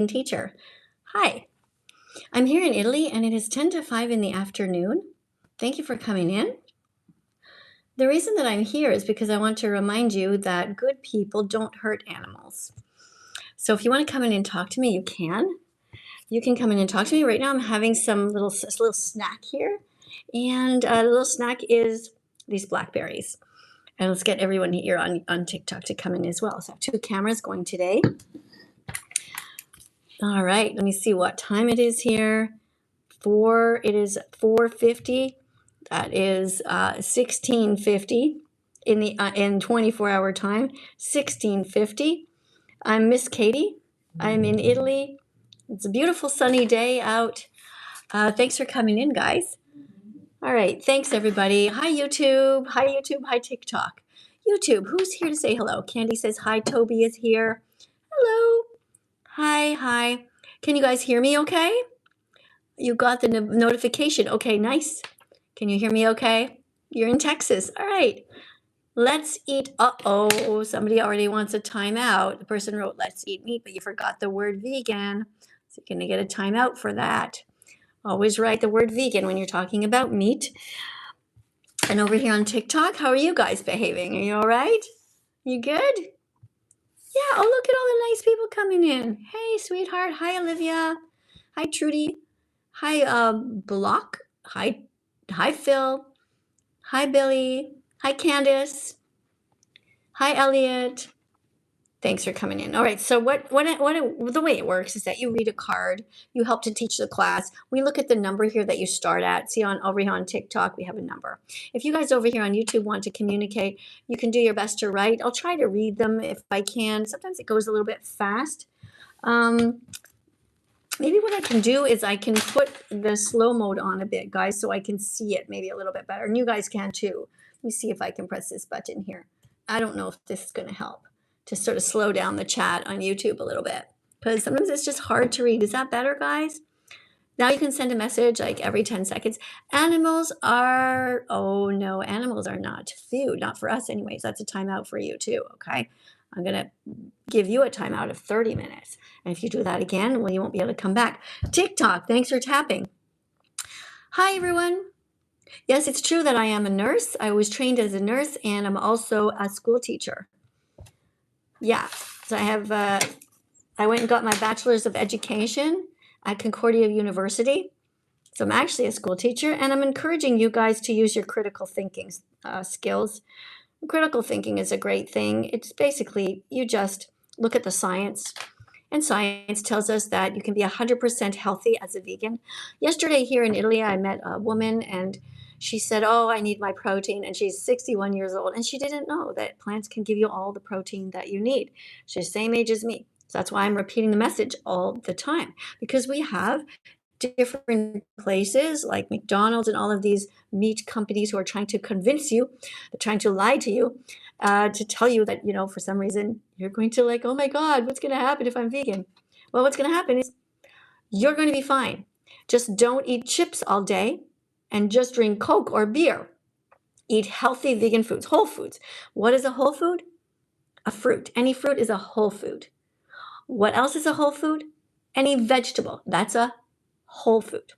teacher. Hi, I'm here in Italy and it is 10 to 5 in the afternoon. Thank you for coming in. The reason that I'm here is because I want to remind you that good people don't hurt animals. So if you want to come in and talk to me, you can. You can come in and talk to me. Right now I'm having some little snack here. And the little snack is these blackberries. And let's get everyone here on TikTok to come in as well. So I have 2 cameras going today. All right, let me see what time it is here. It is 4:50. That is 16:50 in 24-hour time. 16:50. I'm Miss Katie. I'm in Italy. It's a beautiful sunny day out. Thanks for coming in, guys. All right, thanks everybody. Hi YouTube. Hi YouTube. Hi TikTok. YouTube, who's here to say hello? Candy says hi. Toby is here. Hello. Hi. Can you guys hear me okay? You got the notification. Okay, nice. Can you hear me okay? You're in Texas. All right. Let's eat. Uh-oh, somebody already wants a timeout. The person wrote, let's eat meat, but you forgot the word vegan. So you're going to get a timeout for that. Always write the word vegan when you're talking about meat. And over here on TikTok, how are you guys behaving? Are you all right? You good? Yeah. Oh, look at all the nice people coming in. Hey, sweetheart. Hi, Olivia. Hi, Trudy. Hi, Block. Hi, Phil. Hi, Billy. Hi, Candace. Hi, Elliot. Thanks for coming in. All right. So the way it works is that you read a card. You help to teach the class. We look at the number here that you start at. See over here on TikTok, we have a number. If you guys over here on YouTube want to communicate, you can do your best to write. I'll try to read them if I can. Sometimes it goes a little bit fast. Maybe what I can do is I can put the slow mode on a bit, guys, so I can see it maybe a little bit better. And you guys can too. Let me see if I can press this button here. I don't know if this is going to help to sort of slow down the chat on YouTube a little bit, because sometimes it's just hard to read. Is that better, guys? Now you can send a message like every 10 seconds. Animals are not food, not for us anyways. That's a timeout for you too, okay? I'm going to give you a timeout of 30 minutes. And if you do that again, well, you won't be able to come back. TikTok, thanks for tapping. Hi, everyone. Yes, it's true that I am a nurse. I was trained as a nurse, and I'm also a school teacher. Yeah, so I went and got my bachelor's of education at Concordia University. So I'm actually a school teacher, and I'm encouraging you guys to use your critical thinking skills. Critical thinking is a great thing. It's basically you just look at the science, and science tells us that you can be 100% healthy as a vegan. Yesterday here in Italy, I met a woman, and she said, oh, I need my protein, and she's 61 years old, and she didn't know that plants can give you all the protein that you need. She's the same age as me. So that's why I'm repeating the message all the time, because we have different places like McDonald's and all of these meat companies who are trying to convince you, trying to lie to you, to tell you that, for some reason you're going to oh my God, what's going to happen if I'm vegan? Well, what's going to happen is you're going to be fine. Just don't eat chips all day and just drink Coke or beer. Eat healthy vegan foods, whole foods. What is a whole food? A fruit. Any fruit is a whole food. What else is a whole food? Any vegetable. That's a whole food.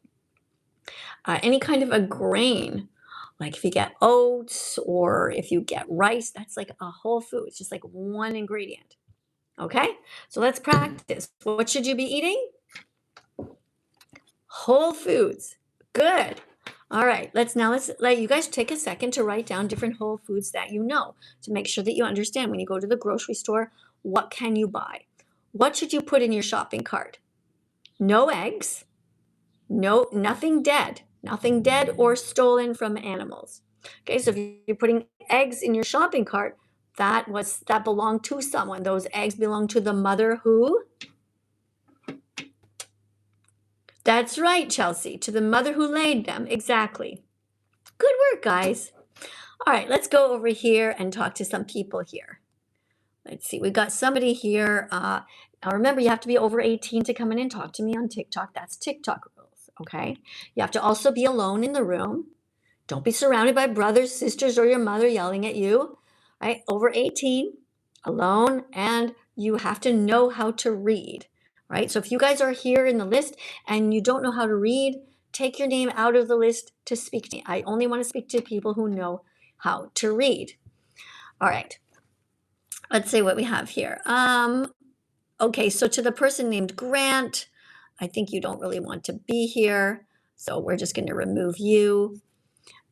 Any kind of a grain, like if you get oats or if you get rice, that's like a whole food. It's just like one ingredient. Okay, so let's practice. What should you be eating? Whole foods. Good. All right, let's let you guys take a second to write down different whole foods that you know, to make sure that you understand when you go to the grocery store, what can you buy? What should you put in your shopping cart? No eggs. No, nothing dead or stolen from animals. Okay, so if you're putting eggs in your shopping cart, that belonged to someone. Those eggs belong to the mother who? That's right, Chelsea, to the mother who laid them. Exactly. Good work, guys. All right, let's go over here and talk to some people here. Let's see, we've got somebody here. Now remember, you have to be over 18 to come in and talk to me on TikTok. That's TikTok rules, okay? You have to also be alone in the room. Don't be surrounded by brothers, sisters, or your mother yelling at you, right? Over 18, alone, and you have to know how to read, right? So if you guys are here in the list and you don't know how to read, take your name out of the list to speak to me. I only want to speak to people who know how to read. All right. Let's see what we have here. Okay, so to the person named Grant, I think you don't really want to be here. So we're just going to remove you.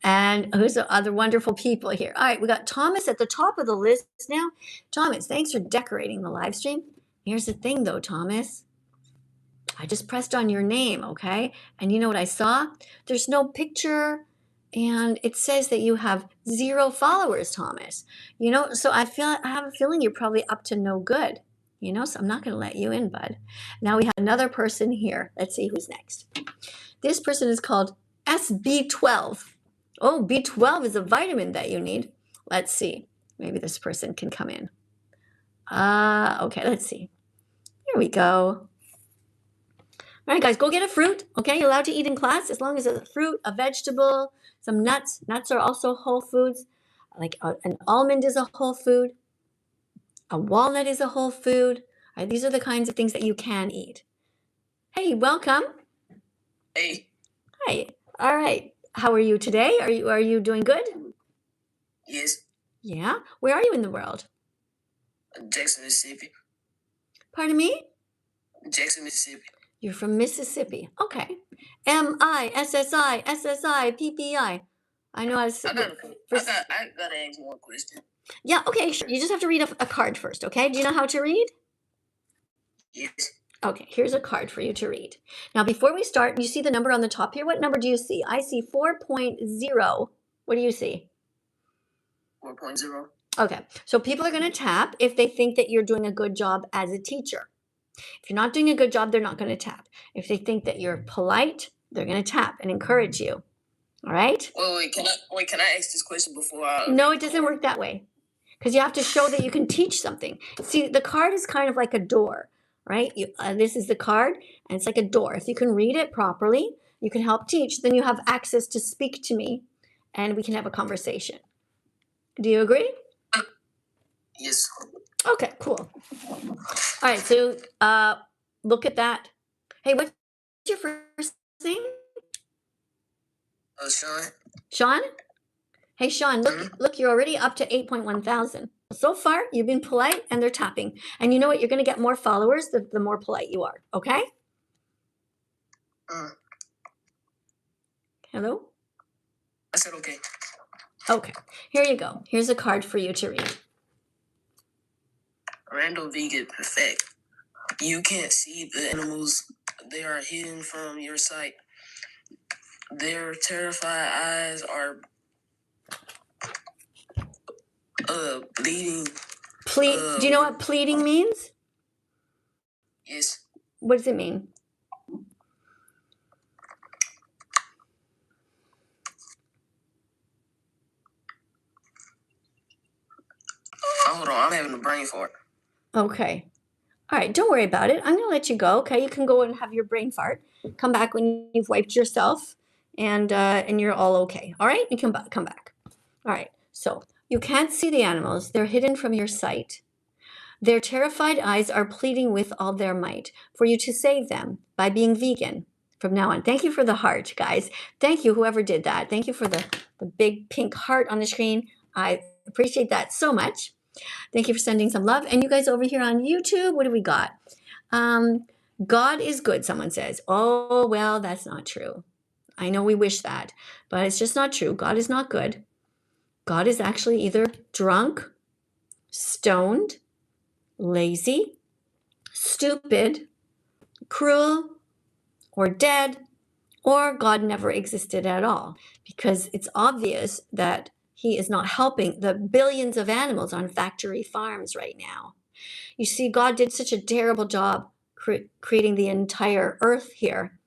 And who's the other wonderful people here? All right, we got Thomas at the top of the list now. Thomas, thanks for decorating the live stream. Here's the thing though, Thomas. I just pressed on your name, okay? And you know what I saw? There's no picture, and it says that you have 0 followers, Thomas. So I have a feeling you're probably up to no good. So I'm not going to let you in, bud. Now we have another person here. Let's see who's next. This person is called SB12. Oh, B12 is a vitamin that you need. Let's see. Maybe this person can come in. Okay, let's see. Here we go. All right, guys, go get a fruit. Okay, you're allowed to eat in class as long as it's a fruit, a vegetable, some nuts. Nuts are also whole foods. Like an almond is a whole food. A walnut is a whole food. All right, these are the kinds of things that you can eat. Hey, welcome. Hey. Hi. All right. How are you today? Are you doing good? Yes. Yeah. Where are you in the world? Jackson, Mississippi. Pardon me? Jackson, Mississippi. You're from Mississippi. Okay. MISSI, SSI, PPI. I know how to say I gotta ask one question. Yeah, okay, sure. You just have to read a card first, okay? Do you know how to read? Yes. Okay, here's a card for you to read. Now, before we start, you see the number on the top here? What number do you see? I see 4.0. What do you see? 4.0. Okay, so people are going to tap if they think that you're doing a good job as a teacher. If you're not doing a good job, they're not going to tap. If they think that you're polite, they're going to tap and encourage you. All right? Wait, can I ask this question before I... No, it doesn't work that way. Because you have to show that you can teach something. See, the card is kind of like a door, right? This is the card, and it's like a door. If you can read it properly, you can help teach, then you have access to speak to me, and we can have a conversation. Do you agree? Yes. Okay, cool. All right, so look at that. Hey, what's your first name? Sean. Sean? Hey, Sean, look, you're already up to 8.1 thousand. So far, you've been polite and they're tapping. And you know what? You're going to get more followers the more polite you are. Okay? Hello? I said okay. Okay. Here you go. Here's a card for you to read. Random vegan perfect. You can't see the animals. They are hidden from your sight. Their terrified eyes are bleeding. Do you know what pleading means? Yes. What does it mean? Hold on, I'm having a brain fart. Okay. All right, don't worry about it. I'm going to let you go, okay? You can go and have your brain fart. Come back when you've wiped yourself and you're all okay. All right? You can come back. All right. So, you can't see the animals. They're hidden from your sight. Their terrified eyes are pleading with all their might for you to save them by being vegan from now on. Thank you for the heart, guys. Thank you, whoever did that. Thank you for the big pink heart on the screen. I appreciate that so much. Thank you for sending some love. And you guys over here on YouTube, what do we got? God is good, someone says. Oh, well, that's not true. I know we wish that, but it's just not true. God is not good. God is actually either drunk, stoned, lazy, stupid, cruel, or dead, or God never existed at all, because it's obvious that he is not helping the billions of animals on factory farms right now. You see, God did such a terrible job creating the entire earth here.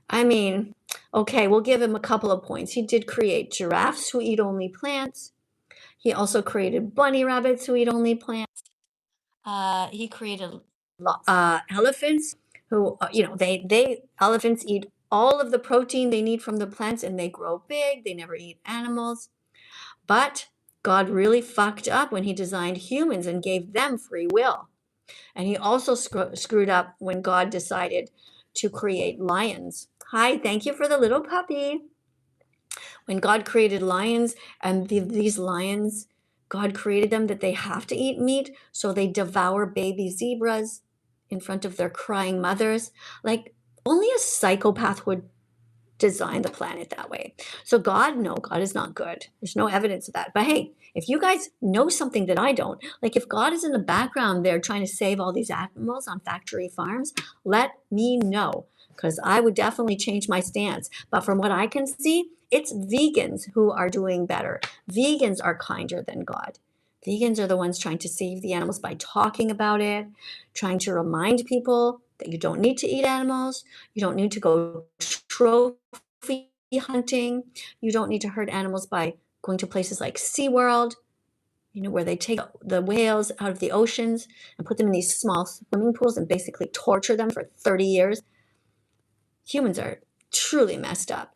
I mean, okay, we'll give him a couple of points. He did create giraffes who eat only plants. He also created bunny rabbits who eat only plants. He created elephants who, elephants eat all of the protein they need from the plants and they grow big. They never eat animals. But God really fucked up when he designed humans and gave them free will. And he also screwed up when God decided to create lions. Hi, thank you for the little puppy. When God created lions, and these lions, God created them that they have to eat meat, so they devour baby zebras in front of their crying mothers. Like, only a psychopath would design the planet that way. So God, no, God is not good. There's no evidence of that. But hey, if you guys know something that I don't, like if God is in the background there trying to save all these animals on factory farms, let me know, because I would definitely change my stance. But from what I can see, it's vegans who are doing better. Vegans are kinder than God. Vegans are the ones trying to save the animals by talking about it, trying to remind people that you don't need to eat animals, you don't need to go trophy hunting, you don't need to hurt animals by going to places like SeaWorld, where they take the whales out of the oceans and put them in these small swimming pools and basically torture them for 30 years. Humans are truly messed up.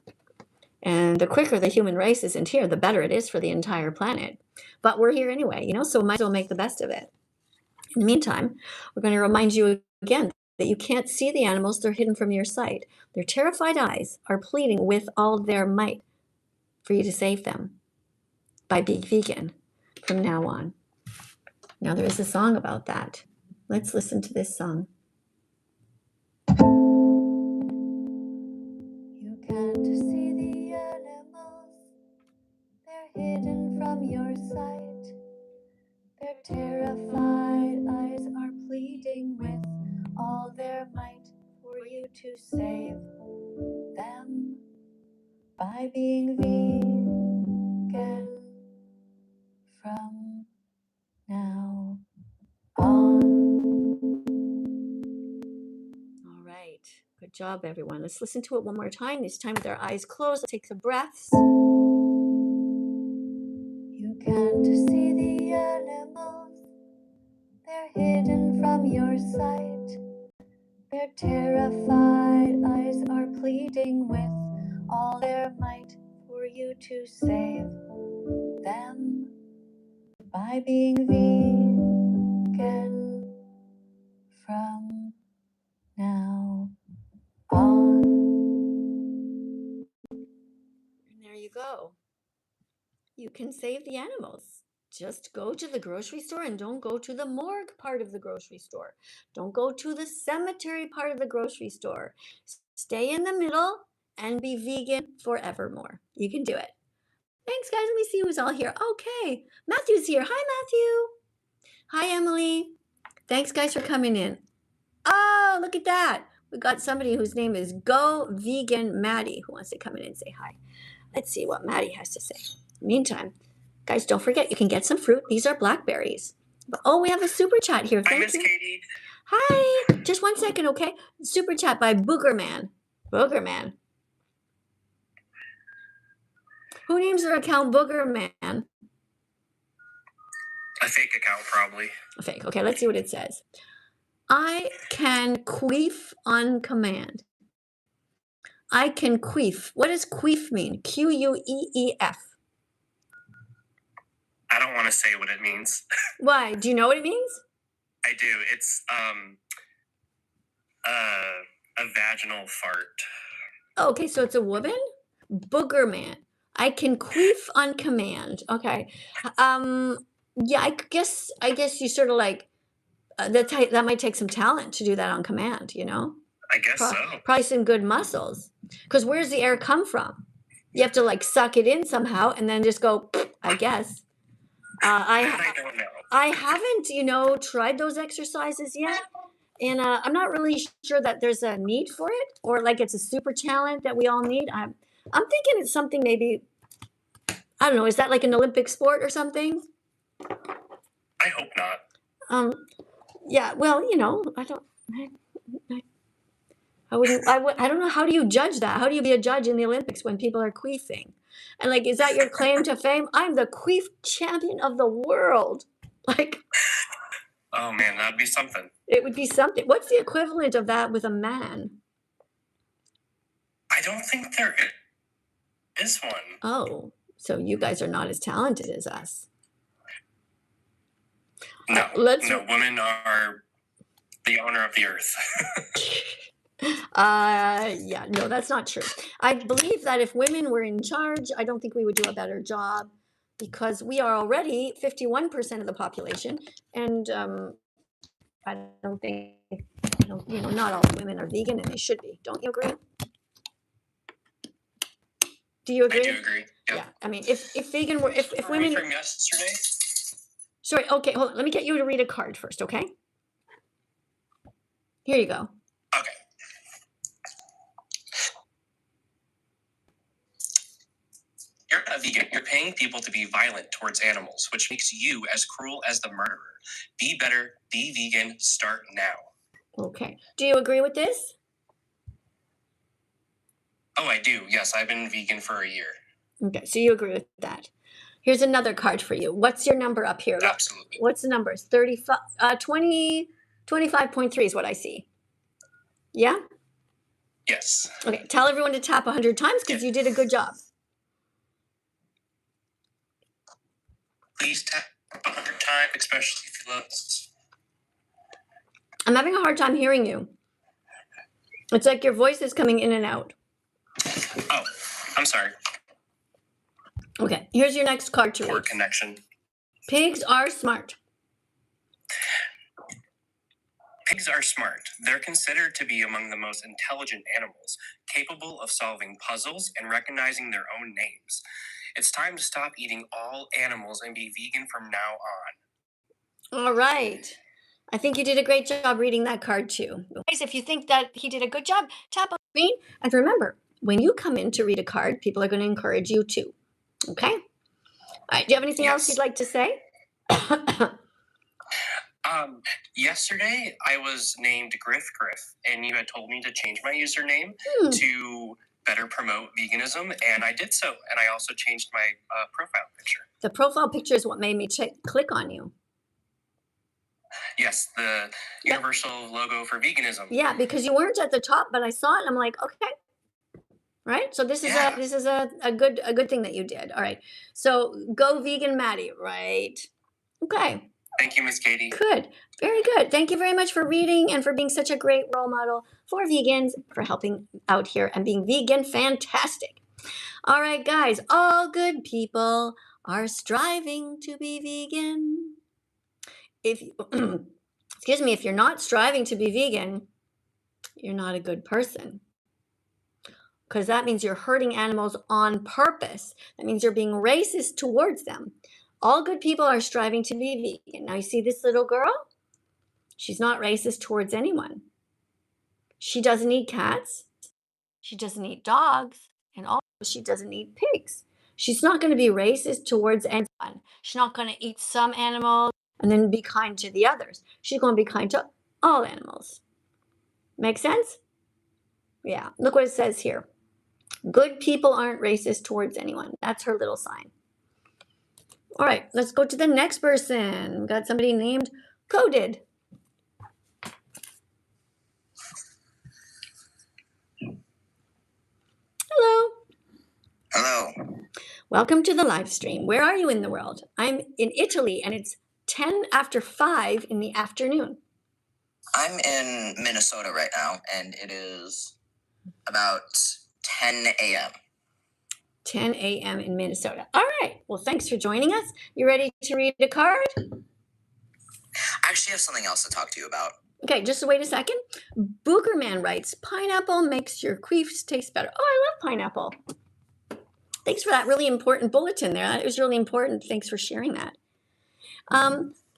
And the quicker the human race isn't here, the better it is for the entire planet. But we're here anyway, so might as well make the best of it. In the meantime, we're going to remind you again that you can't see the animals. They're hidden from your sight. Their terrified eyes are pleading with all their might for you to save them by being vegan from now on. Now, there is a song about that. Let's listen to this song. You can't see the animals. They're hidden from your sight. Their terrified eyes are pleading with all their might for you to save them by being vegan from now on. All right. Good job, everyone. Let's listen to it one more time. This time with our eyes closed. Let's take some breaths. You can't see the animals. They're hidden from your sight. Their terrified eyes are pleading with all their might for you to save them by being vegan from now on. And there you go. You can save the animals. Just go to the grocery store and don't go to the morgue part of the grocery store. Don't go to the cemetery part of the grocery store. Stay in the middle and be vegan forevermore. You can do it. Thanks, guys. Let me see who's all here. Okay. Matthew's here. Hi, Matthew. Hi, Emily. Thanks, guys, for coming in. Oh, look at that. We got somebody whose name is Go Vegan Maddie who wants to come in and say hi. Let's see what Maddie has to say. Meantime, guys, don't forget, you can get some fruit. These are blackberries. Oh, we have a super chat here. Hi, Thank Miss you. Katie. Hi. Just 1 second, okay? Super chat by Boogerman. Boogerman. Who names their account Boogerman? A fake account, probably. A fake. Okay, let's see what it says. I can queef on command. I can queef. What does queef mean? Queef. I don't want to say what it means. Why? Do you know what it means? I do. It's a vaginal fart. Oh, okay, so it's a woman? Boogerman. I can queef on command. Okay. Yeah, I guess you sort of like that might take some talent to do that on command, I guess so. Probably some good muscles. Because where's the air come from? You have to like suck it in somehow and then just go, I guess. I don't know. I haven't, tried those exercises yet. And I'm not really sure that there's a need for it, or like it's a super talent that we all need. I'm thinking it's something maybe, I don't know, is that like an Olympic sport or something? I hope not. Yeah, well, I don't know, how do you judge that? How do you be a judge in the Olympics when people are queefing? And like, is that your claim to fame? I'm the queef champion of the world. Like, oh man, that'd be something. It would be something. What's the equivalent of that with a man? I don't think there is one. Oh, so you guys are not as talented as us. No, women are the owner of the earth. Yeah, no, that's not true. I believe that if women were in charge, I don't think we would do a better job because we are already 51% of the population. And I don't think, not all women are vegan and they should be. Don't you agree? Do you agree? I do agree. Yep. Yeah. I mean, if vegan were, if Were we women. from yesterday? Sorry. Okay. Hold on. Let me get you to read a card first. Okay. Here you go. Okay. You're a vegan. You're paying people to be violent towards animals, which makes you as cruel as the murderer. Be better. Be vegan. Start now. Okay. Do you agree with this? Oh, I do. Yes, I've been vegan for a year. Okay. So you agree with that. Here's another card for you. What's your number up here? Absolutely. What's the numbers? 35, 20, 25.3 is what I see. Yeah? Yes. Okay. Tell everyone to tap 100 times because you did a good job. Please tap 100 times, especially if you love us. I'm having a hard time hearing you. It's like your voice is coming in and out. Oh, I'm sorry. Okay. Here's your next card to Poor read. connection. Pigs are smart. Pigs are smart. They're considered to be among the most intelligent animals, capable of solving puzzles and recognizing their own names. It's time to stop eating all animals and be vegan from now on. All right. I think you did a great job reading that card too. Guys, if you think that he did a good job, tap on the screen. And remember, when you come in to read a card, people are going to encourage you too. Okay? All right. Do you have anything else you'd like to say? Yesterday I was named Griff, and you had told me to change my username to better promote veganism, and I did so. And I also changed my profile picture. The profile picture is what made me click on you. Yes, the universal logo for veganism. Yeah, because you weren't at the top, but I saw it and I'm like, okay. Right? So this is a good thing that you did. All right. So go vegan Maddie, right? Okay. Thank you, Miss Katie. Good. Very good. Thank you very much for reading and for being such a great role model for vegans, for helping out here and being vegan fantastic. All right, guys, all good people are striving to be vegan. If excuse me, if you're not striving to be vegan, you're not a good person. Because that means you're hurting animals on purpose. That means you're being racist towards them. All good people are striving to be vegan. Now you see this little girl? She's not racist towards anyone. She doesn't eat cats. She doesn't eat dogs. And also she doesn't eat pigs. She's not going to be racist towards anyone. She's not going to eat some animals and then be kind to the others. She's going to be kind to all animals. Make sense? Yeah. Look what it says here. Good people aren't racist towards anyone. That's her little sign. All right, let's go to the next person. We got somebody named Coded. Hello. Hello. Welcome to the live stream. Where are you in the world? I'm in Italy and it's 10 after 5 in the afternoon. I'm in Minnesota right now and it is about 10 a.m. 10 a.m. in Minnesota. All right. Well, thanks for joining us. You ready to read a card? I actually have something else to talk to you about. Okay, just wait a second. Boogerman writes, pineapple makes your queefs taste better. Oh, I love pineapple. Thanks for that really important bulletin there. That was really important. Thanks for sharing that.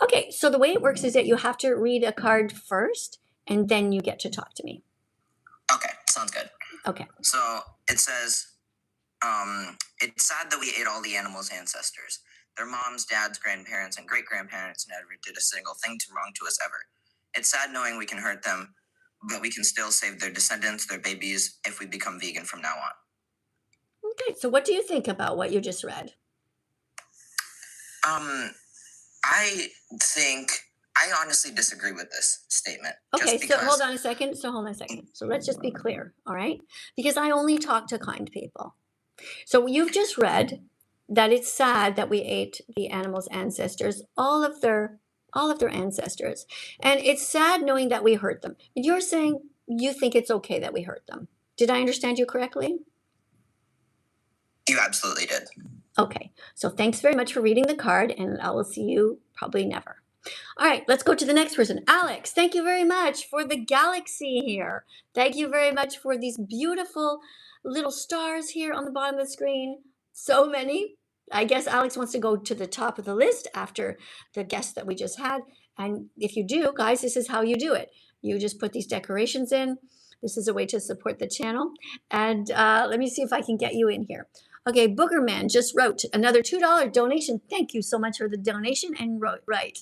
Okay, so the way it works is that you have to read a card first, and then you get to talk to me. Okay, sounds good. Okay. So it says, it's sad that we ate all the animals' ancestors. Their moms, dads, grandparents, and great-grandparents never did a single thing wrong to us ever. It's sad knowing we can hurt them, but we can still save their descendants, their babies, if we become vegan from now on. Okay, so what do you think about what you just read? I honestly disagree with this statement. Okay, so hold on a second. So let's just be clear, all right? Because I only talk to kind people. So you've just read that it's sad that we ate the animals' ancestors, all of their all of their ancestors. And it's sad knowing that we hurt them. You're saying you think it's okay that we hurt them. Did I understand you correctly? You absolutely did. Okay, so thanks very much for reading the card, and I will see you probably never. All right, let's go to the next person. Alex, thank you very much for the galaxy here. Thank you very much for these beautiful little stars here on the bottom of the screen. So many. I guess Alex wants to go to the top of the list after the guest that we just had. And if you do, guys, this is how you do it. You just put these decorations in. This is a way to support the channel. And let me see if I can get you in here. Okay, Boogerman just wrote another $2 donation. Thank you so much for the donation and wrote right.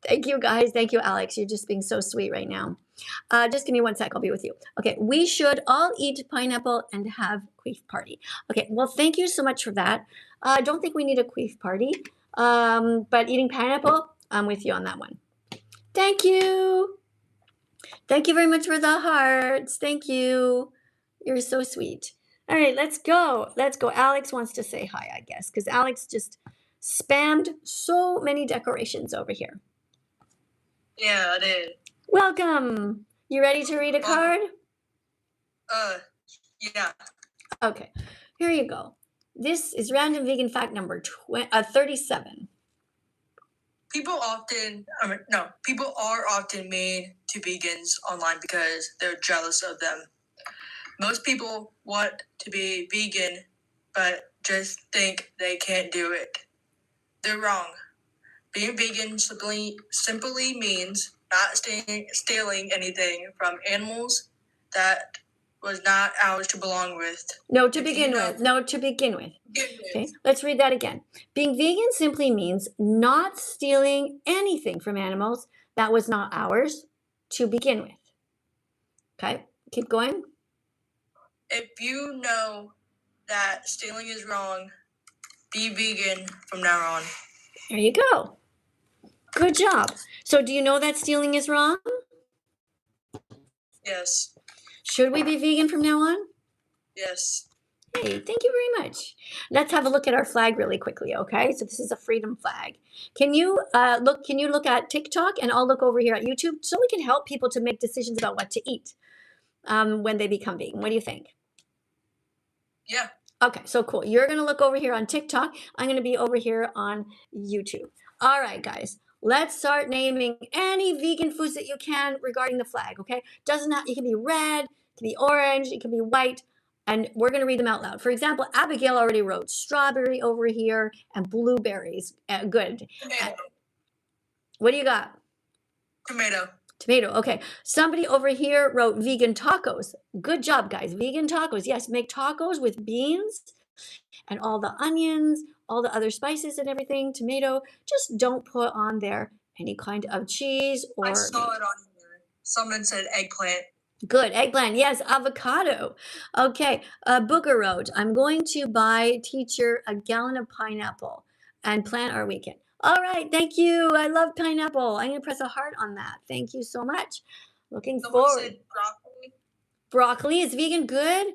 Thank you, guys. Thank you, Alex. You're just being so sweet right now. Just give me 1 sec. I'll be with you. Okay, we should all eat pineapple and have queef party. Okay, well, thank you so much for that. I don't think we need a queef party, but eating pineapple, I'm with you on that one. Thank you. Thank you very much for the hearts. Thank you. You're so sweet. All right, let's go. Let's go. Alex wants to say hi, I guess, because Alex just spammed so many decorations over here. Yeah, I did. Welcome. You ready to read a card? Yeah. Okay, here you go. This is random vegan fact number 37. People are often mean to vegans online because they're jealous of them. Most people want to be vegan, but just think they can't do it. They're wrong. Being vegan simply means not stealing anything from animals that was not ours to belong with. No, to begin with. No, to begin with. Okay, let's read that again. Being vegan simply means not stealing anything from animals that was not ours to begin with. Okay, keep going. If you know that stealing is wrong, be vegan from now on. There you go. Good job. So do you know that stealing is wrong? Yes. Should we be vegan from now on? Yes. Hey, thank you very much. Let's have a look at our flag really quickly, okay? So this is a freedom flag. Can you look at TikTok, and I'll look over here at YouTube so we can help people to make decisions about what to eat when they become vegan. What do you think? Yeah. Okay, so cool. You're going to look over here on TikTok. I'm going to be over here on YouTube. All right, guys. Let's start naming any vegan foods that you can regarding the flag, okay? It can be red, it can be orange, it can be white, and we're going to read them out loud. For example, Abigail already wrote strawberry over here and blueberries. Good. Tomato. What do you got? Tomato. Tomato. Okay. Somebody over here wrote vegan tacos. Good job, guys. Vegan tacos. Yes, make tacos with beans and all the onions, all the other spices and everything. Tomato. Just don't put on there any kind of cheese or. I saw it on here. Someone said eggplant. Good. Eggplant. Yes. Avocado. Okay. Booger wrote, I'm going to buy teacher a gallon of pineapple and plan our weekend. All right. Thank you. I love pineapple. I'm going to press a heart on that. Thank you so much. Looking forward. Said broccoli. Broccoli is vegan. Good.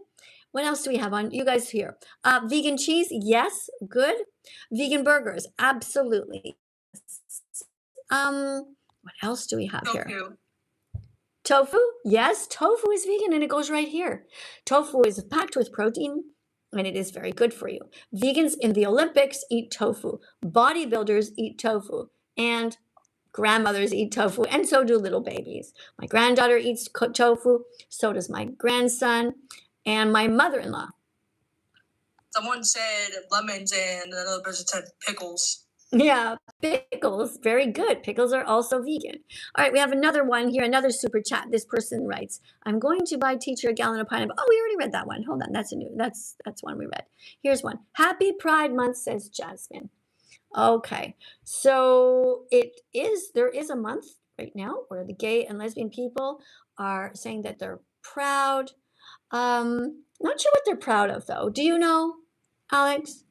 What else do we have on you guys here? Vegan cheese. Yes. Good. Vegan burgers. Absolutely. What else do we have here? Tofu? Yes, tofu is vegan and it goes right here. Tofu is packed with protein and it is very good for you. Vegans in the Olympics eat tofu. Bodybuilders eat tofu. And grandmothers eat tofu. And so do little babies. My granddaughter eats tofu. So does my grandson and my mother-in-law. Someone said lemons and another person said pickles. Yeah, pickles. Very good. Pickles are also vegan. All right, we have another one here, another super chat. This person writes, I'm going to buy teacher a gallon of pineapple. Oh, we already read that one. Hold on. That's one we read. Here's one. Happy Pride Month, says Jasmine. Okay. So there is a month right now where the gay and lesbian people are saying that they're proud. Not sure what they're proud of though. Do you know, Alex?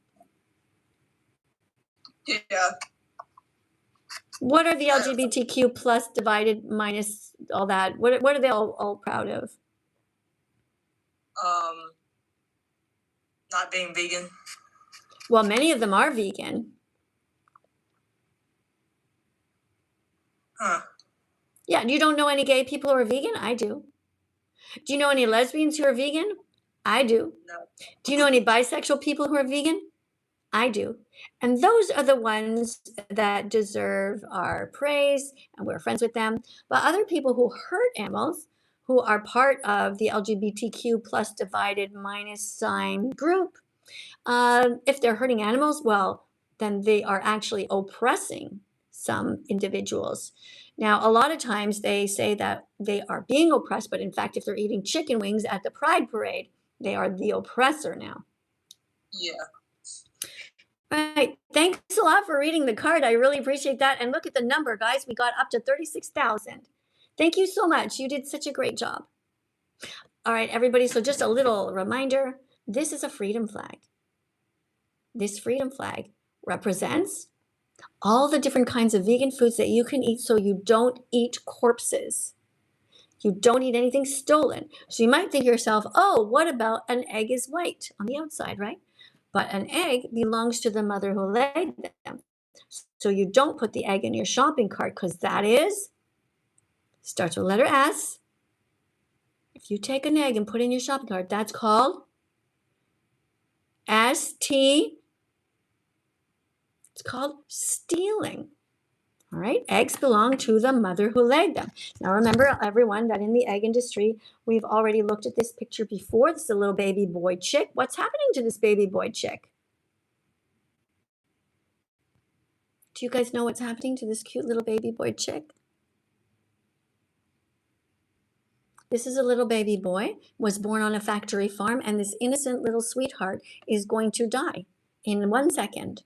Yeah. What are the LGBTQ plus divided minus all that? What are they all proud of? Not being vegan. Well, many of them are vegan. Huh. Yeah, you don't know any gay people who are vegan? I do. Do you know any lesbians who are vegan? I do. No. Do you know any bisexual people who are vegan? I do. And those are the ones that deserve our praise, and we're friends with them. But other people who hurt animals, who are part of the LGBTQ plus divided minus sign group, if they're hurting animals, well, then they are actually oppressing some individuals. Now, a lot of times they say that they are being oppressed, but in fact, if they're eating chicken wings at the Pride Parade, they are the oppressor now. Yeah. Right. Thanks a lot for reading the card. I really appreciate that. And look at the number, guys. We got up to 36,000. Thank you so much. You did such a great job. All right, everybody. So just a little reminder, this is a freedom flag. This freedom flag represents all the different kinds of vegan foods that you can eat so you don't eat corpses. You don't eat anything stolen. So you might think to yourself, oh, what about an egg is white on the outside, right? But an egg belongs to the mother who laid them. So you don't put the egg in your shopping cart because that is, starts with letter S. If you take an egg and put it in your shopping cart, that's called ST. It's called stealing. All right, eggs belong to the mother who laid them. Now remember, everyone, that in the egg industry, we've already looked at this picture before. This is a little baby boy chick. What's happening to this baby boy chick? Do you guys know what's happening to this cute little baby boy chick? This is a little baby boy, was born on a factory farm, and this innocent little sweetheart is going to die in 1 second.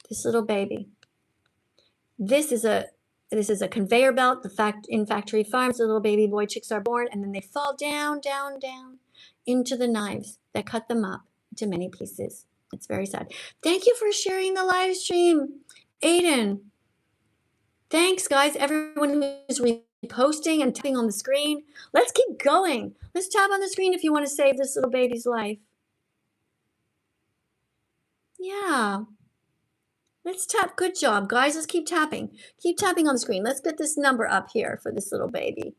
This little baby. This is a conveyor belt. In factory farms, the little baby boy chicks are born, and then they fall down, down, down into the knives that cut them up into many pieces. It's very sad. Thank you for sharing the live stream, Aiden. Thanks, guys. Everyone who's reposting and tapping on the screen. Let's keep going. Let's tap on the screen if you want to save this little baby's life. Yeah. Let's tap. Good job, guys. Let's keep tapping. Keep tapping on the screen. Let's get this number up here for this little baby.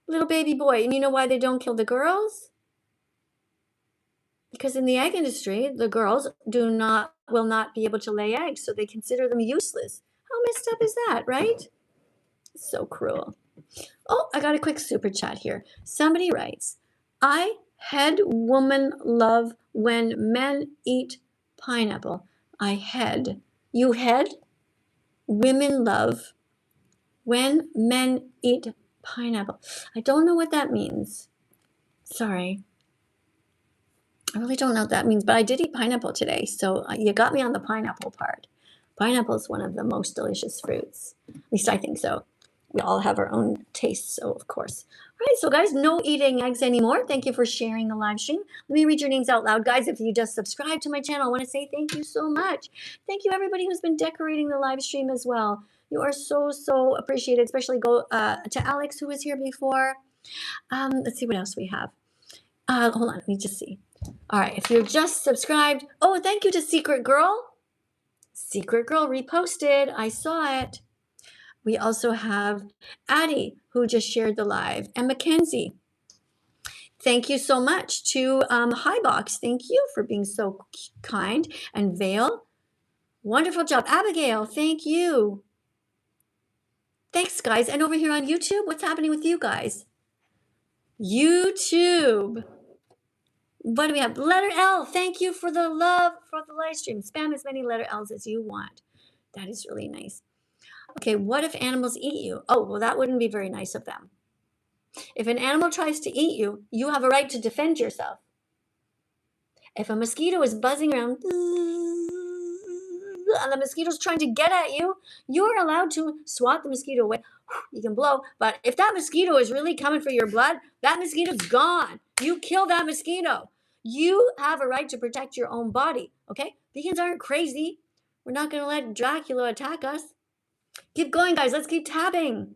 Little baby boy. And you know why they don't kill the girls? Because in the egg industry, the girls will not be able to lay eggs, so they consider them useless. How messed up is that, right? So cruel. Oh, I got a quick super chat here. Somebody writes, I head woman love when men eat pineapple. I head. You head? Women love when men eat pineapple. I don't know what that means. Sorry. I really don't know what that means, but I did eat pineapple today, so you got me on the pineapple part. Pineapple is one of the most delicious fruits. At least I think so. We all have our own tastes, so of course. All right, so guys, no eating eggs anymore. Thank you for sharing the live stream. Let me read your names out loud. Guys, if you just subscribed to my channel, I want to say thank you so much. Thank you, everybody who's been decorating the live stream as well. You are so, so appreciated, especially go to Alex, who was here before. Let's see what else we have. Hold on, let me just see. All right, if you're just subscribed, oh, thank you to Secret Girl. Secret Girl reposted. I saw it. We also have Addie, who just shared the live, and Mackenzie. Thank you so much to Highbox. Thank you for being so kind. And Vale, wonderful job. Abigail, thank you. Thanks, guys. And over here on YouTube, what's happening with you guys? YouTube. What do we have? Letter L. Thank you for the love for the live stream. Spam as many letter L's as you want. That is really nice. Okay, what if animals eat you? Oh, well, that wouldn't be very nice of them. If an animal tries to eat you, you have a right to defend yourself. If a mosquito is buzzing around and the mosquito's trying to get at you, you're allowed to swat the mosquito away. You can blow, but if that mosquito is really coming for your blood, that mosquito's gone. You kill that mosquito. You have a right to protect your own body, okay? Vegans aren't crazy. We're not going to let Dracula attack us. Keep going, guys. Let's keep tapping.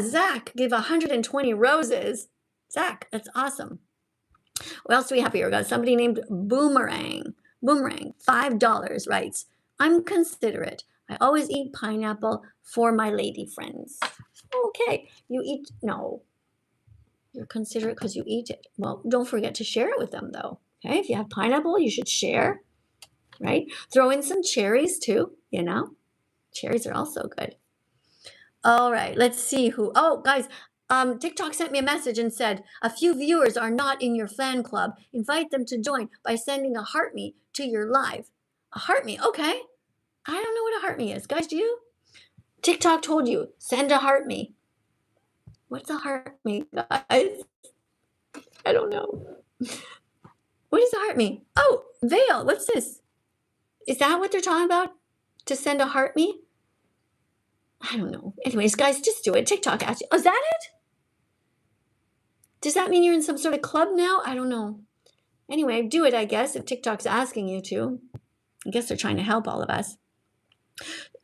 Zach gave 120 roses. Zach, that's awesome. What else do we have here? We got somebody named Boomerang. Boomerang, $5 writes, I'm considerate. I always eat pineapple for my lady friends. Okay, you eat, no, you're considerate because you eat it. Well, don't forget to share it with them though. Okay, if you have pineapple, you should share, right? Throw in some cherries too, you know? Cherries are also good. All right, let's see who. Oh, guys, TikTok sent me a message and said a few viewers are not in your fan club. Invite them to join by sending a heart me to your live. A heart me, okay. I don't know what a heart me is. Guys, do you? TikTok told you, send a heart me. What's a heart me, guys? I don't know. What is a heart me? Oh, Veil, what's this? Is that what they're talking about? To send a heart me? I don't know. Anyways, guys, just do it. TikTok asked you. Oh, is that it? Does that mean you're in some sort of club now? I don't know. Anyway, do it, I guess, if TikTok's asking you to. I guess they're trying to help all of us.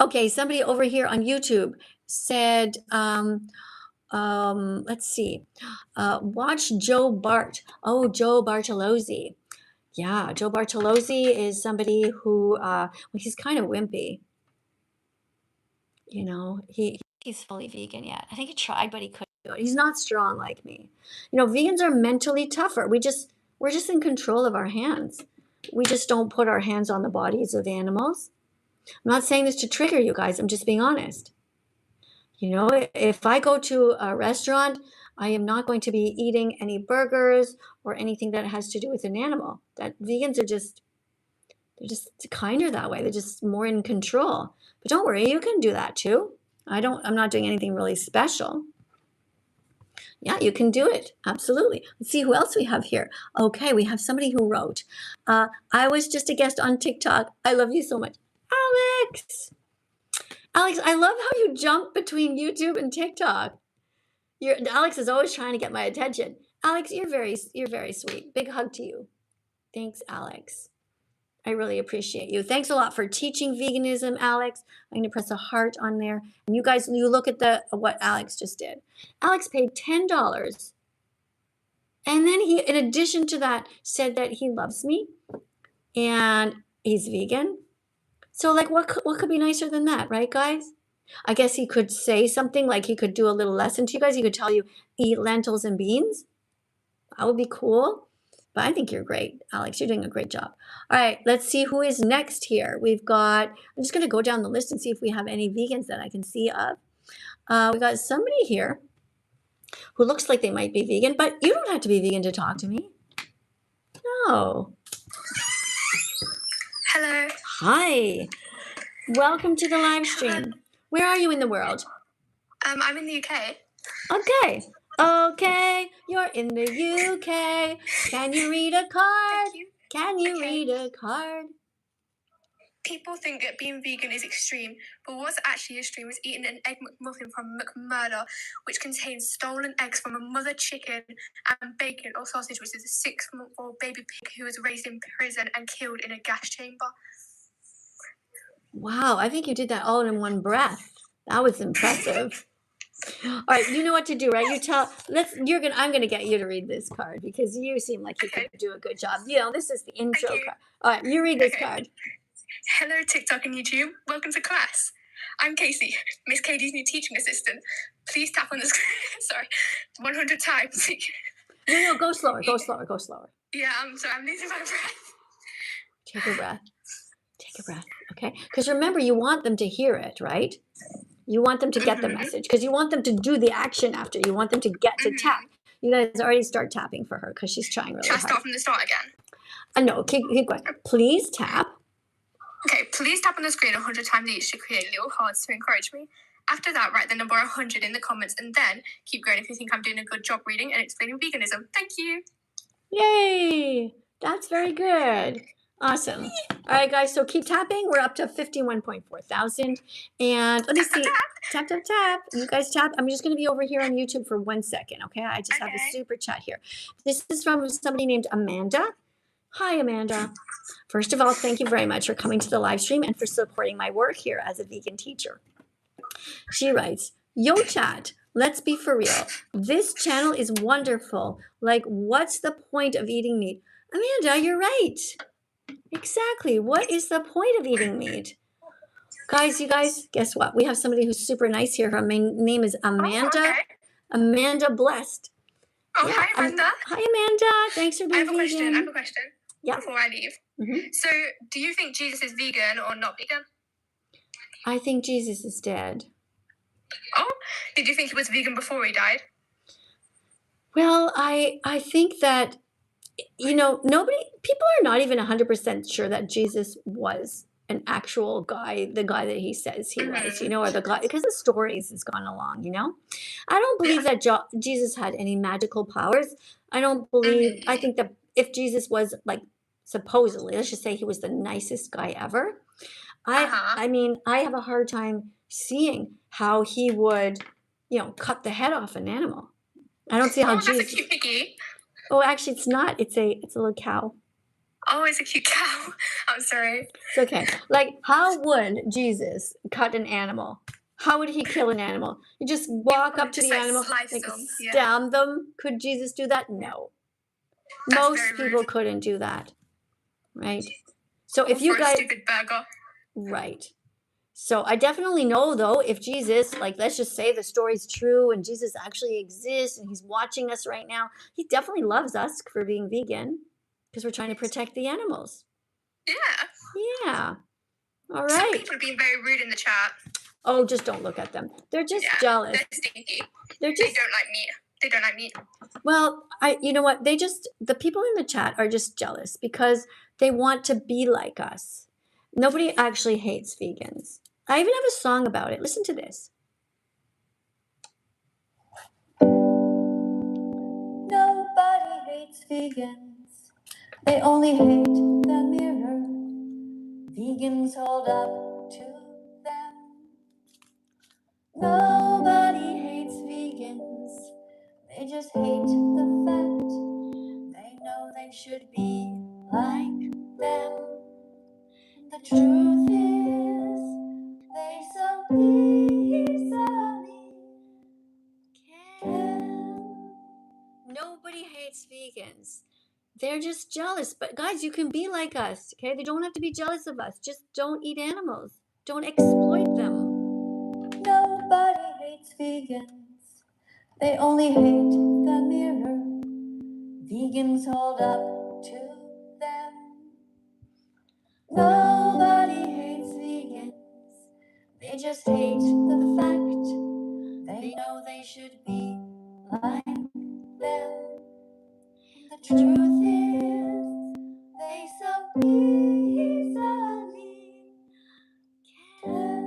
Okay, somebody over here on YouTube said, let's see, watch Joe Bart. Oh, Joe Bartolozzi. Yeah, Joe Bartolozzi is somebody who, well, he's kind of wimpy. You know, he's fully vegan yet. I think he tried, but he couldn't do it. He's not strong like me. You know, vegans are mentally tougher. We're just in control of our hands. We just don't put our hands on the bodies of animals. I'm not saying this to trigger you guys. I'm just being honest. You know, if I go to a restaurant, I am not going to be eating any burgers or anything that has to do with an animal. That vegans are they're just kinder that way. They're just more in control. But don't worry, you can do that too. I'm not doing anything really special. Yeah, you can do it. Absolutely. Let's see who else we have here. Okay, we have somebody who wrote, I was just a guest on TikTok. I love you so much. Alex, I love how you jump between YouTube and TikTok. Alex is always trying to get my attention. Alex, you're very sweet. Big hug to you. Thanks, Alex. I really appreciate you. Thanks a lot for teaching veganism, Alex. I'm going to press a heart on there. And you guys, you look at what Alex just did. Alex paid $10. And then he, in addition to that, said that he loves me and he's vegan. So like, what could be nicer than that, right, guys? I guess he could say something like he could do a little lesson to you guys. He could tell you, eat lentils and beans. That would be cool. But I think you're great, Alex. You're doing a great job. All right, let's see who is next here. We've got, I'm just going to go down the list and see if we have any vegans that I can see of. We got somebody here who looks like they might be vegan, but you don't have to be vegan to talk to me. No. Hello. Hi. Welcome to the live stream. Where are you in the world? I'm in the UK. Okay. Okay, you're in the UK. Can you read a card? Thank you. Can you Okay. read a card? People think that being vegan is extreme, but what's actually extreme is eating an egg McMuffin from McMurdo, which contains stolen eggs from a mother chicken and bacon or sausage, which is a 6-month-old baby pig who was raised in prison and killed in a gas chamber. Wow, I think you did that all in one breath. That was impressive. All right, you know what to do, right? I'm gonna get you to read this card because you seem like you Okay. could do a good job. You know, this is the intro Thank you. card. All right, you read this Okay. card. Hello, TikTok and YouTube. Welcome to class. I'm Casey, Miss Katie's new teaching assistant. Please tap on the screen. Sorry, 100 times. No, go slower. Yeah, I'm sorry. I'm losing my breath. Take a breath, okay? Because remember, you want them to hear it, right? You want them to get the message because you want them to do the action after. You want them to get to tap. You guys already start tapping for her because she's trying really Shall I hard. start from the start again? No, keep going. Please tap. Okay, please tap on the screen 100 times each to create little hearts to encourage me. After that, write the number 100 in the comments and then keep going if you think I'm doing a good job reading and explaining veganism. Thank you. Yay! That's very good. Awesome. All right, guys, so keep tapping. We're up to 51.4 thousand. And let me see. Tap. You guys tap. I'm just going to be over here on YouTube for 1 second, okay? I just have a Okay. super chat here. This is from somebody named Amanda. Hi, Amanda. First of all, thank you very much for coming to the live stream and for supporting my work here as a vegan teacher. She writes, yo, chat, let's be for real. This channel is wonderful. Like, what's the point of eating meat? Amanda, you're right. Exactly. What is the point of eating meat? Guys, you guys, guess what? We have somebody who's super nice here. Her name is Amanda. Oh, okay. Amanda Blessed. Oh, Yeah, hi, Amanda. Hi, Amanda. Thanks for I being have a question. vegan. Yeah. Before I leave. Mhm. So, do you think Jesus is vegan or not vegan? I think Jesus is dead. Oh, did you think he was vegan before he died? Well, I think that, people are not even 100% sure that Jesus was an actual guy, the guy that he says he was, or the guy, because the stories has gone along, I don't believe that Jesus had any magical powers. I don't believe, I think that if Jesus was like, supposedly, let's just say he was the nicest guy ever. I mean, I have a hard time seeing how he would, cut the head off an animal. I don't see how Jesus. That's a cute piggy. Oh, actually, it's not. It's a little cow. Oh, it's a cute cow. I'm sorry. It's okay. Like, how would Jesus cut an animal? How would he kill an animal? You just walk up to the animal, stab them. Could Jesus do that? No. Most people couldn't do that, right? So if you guys, stupid burger. Right. So I definitely know, though, if Jesus, like, let's just say the story's true and Jesus actually exists and he's watching us right now, he definitely loves us for being vegan because we're trying to protect the animals. Yeah. All right. Some people are being very rude in the chat. Oh, just don't look at them. They're just jealous. They're stinky. They don't like meat. Well, you know what? The people in the chat are just jealous because they want to be like us. Nobody actually hates vegans. I even have a song about it. Listen to this. Nobody hates vegans. They only hate the mirror vegans hold up to them. Nobody hates vegans. They just hate the fact they know they should be like them. The truth is, they so easily can. Nobody hates vegans. They're just jealous. But guys, you can be like us, okay? They don't have to be jealous of us. Just don't eat animals. Don't exploit them. Nobody hates vegans. They only hate the mirror vegans hold up to them. Nobody hates vegans. They just hate the fact they know they should be like them. The truth is, they so easily can.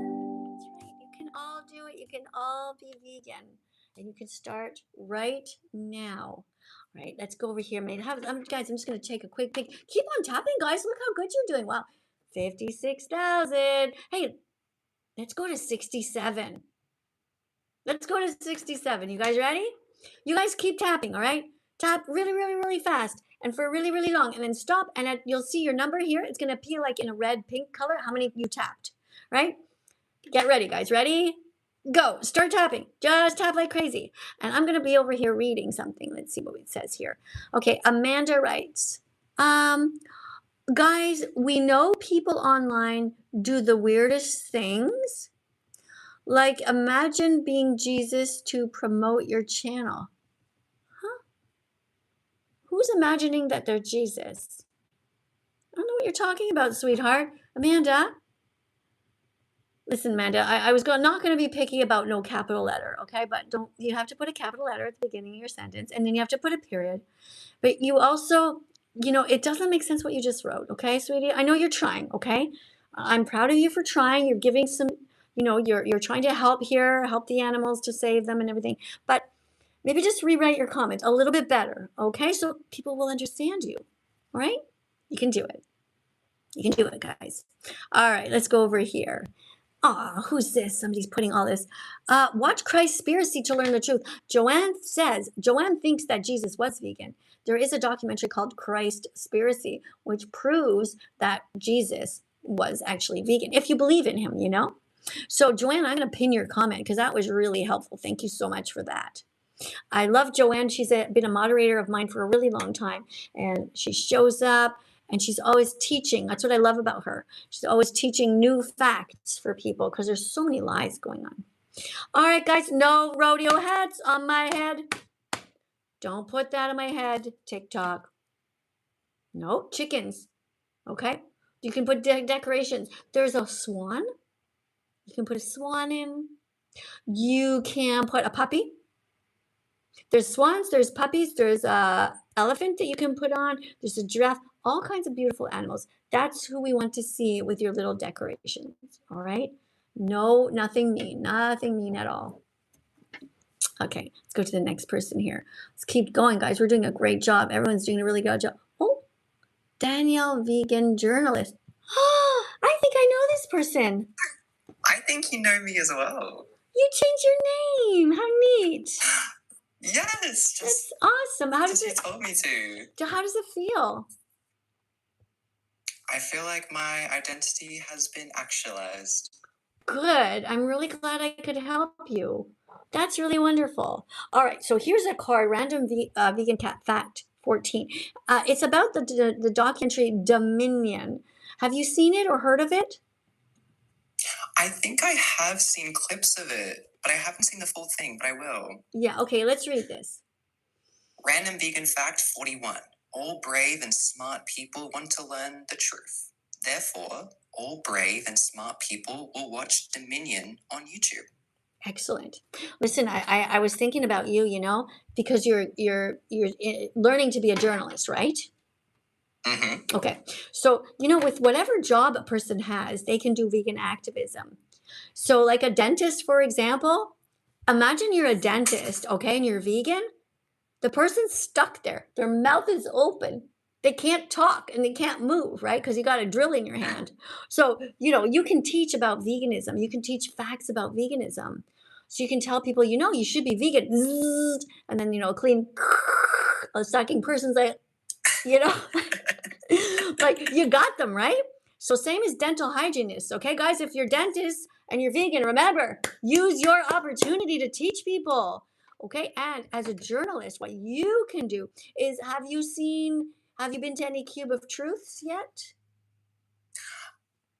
That's right. You can all do it. You can all be vegan. And you can start right now. All right, let's go over here. Guys, I'm just going to take a quick peek. Keep on tapping, guys. Look how good you're doing. Wow, 56,000. Hey, let's go to 67. Let's go to 67. You guys ready? You guys keep tapping, all right? Tap really, really, really fast and for really, really long. And then stop, and you'll see your number here. It's going to appear like in a red, pink color how many you tapped, right? Get ready, guys. Ready? Go. Start tapping. Just tap like crazy. And I'm going to be over here reading something. Let's see what it says here. Okay, Amanda writes, guys, we know people online do the weirdest things. Like, imagine being Jesus to promote your channel. Huh? Who's imagining that they're Jesus? I don't know what you're talking about, sweetheart. Amanda? Listen, Amanda, I was not going to be picky about no capital letter, okay? But you have to put a capital letter at the beginning of your sentence, and then you have to put a period. But you also, it doesn't make sense what you just wrote, okay, sweetie? I know you're trying, okay? I'm proud of you for trying. You're giving some, you're trying to help here, help the animals to save them and everything. But maybe just rewrite your comment a little bit better, okay? So people will understand you, all right? You can do it. You can do it, guys. All right, let's go over here. Who's this? Somebody's putting all this. Watch Christspiracy to learn the truth. Joanne thinks that Jesus was vegan. There is a documentary called Christspiracy, which proves that Jesus was actually vegan, if you believe in him, So, Joanne, I'm going to pin your comment because that was really helpful. Thank you so much for that. I love Joanne. She's been a moderator of mine for a really long time, and she shows up. And she's always teaching. That's what I love about her. She's always teaching new facts for people because there's so many lies going on. All right, guys, no rodeo hats on my head. Don't put that on my head, TikTok. No, chickens. Okay? You can put decorations. There's a swan. You can put a swan in. You can put a puppy. There's swans, there's puppies, there's a elephant that you can put on, there's a giraffe, all kinds of beautiful animals. That's who we want to see with your little decorations, all right? No, nothing mean at all. Okay, let's go to the next person here. Let's keep going, guys. We're doing a great job. Everyone's doing a really good job. Oh, Danielle, vegan journalist. Oh, I think I know this person. I think you know me as well. You changed your name. How neat. Yes, That's awesome. How does you it told me to. How does it feel? I feel like my identity has been actualized. Good. I'm really glad I could help you. That's really wonderful. All right, so here's a card, random vegan cat fact 14. It's about the documentary Dominion. Have you seen it or heard of it? I think I have seen clips of it, but I haven't seen the full thing, but I will. Yeah, okay, let's read this. Random vegan fact 41. All brave and smart people want to learn the truth. Therefore, all brave and smart people will watch Dominion on YouTube. Excellent. Listen, I was thinking about you, you know, because you're learning to be a journalist, right? Mm-hmm. Okay. So, you know, with whatever job a person has, they can do vegan activism. So, like a dentist, for example, imagine you're a dentist, okay, and you're vegan. The person's stuck there. Their mouth is open. They can't talk and they can't move, right? Because you got a drill in your hand. So, you know, you can teach about veganism. You can teach facts about veganism. So you can tell people, you know, you should be vegan. And then, you know, a clean, a sucking person's like, you know, like you got them, right? So same as dental hygienists, okay, guys? If you're dentist and you're vegan, remember, use your opportunity to teach people, okay? And as a journalist, what you can do is, have you been to any Cube of Truths yet?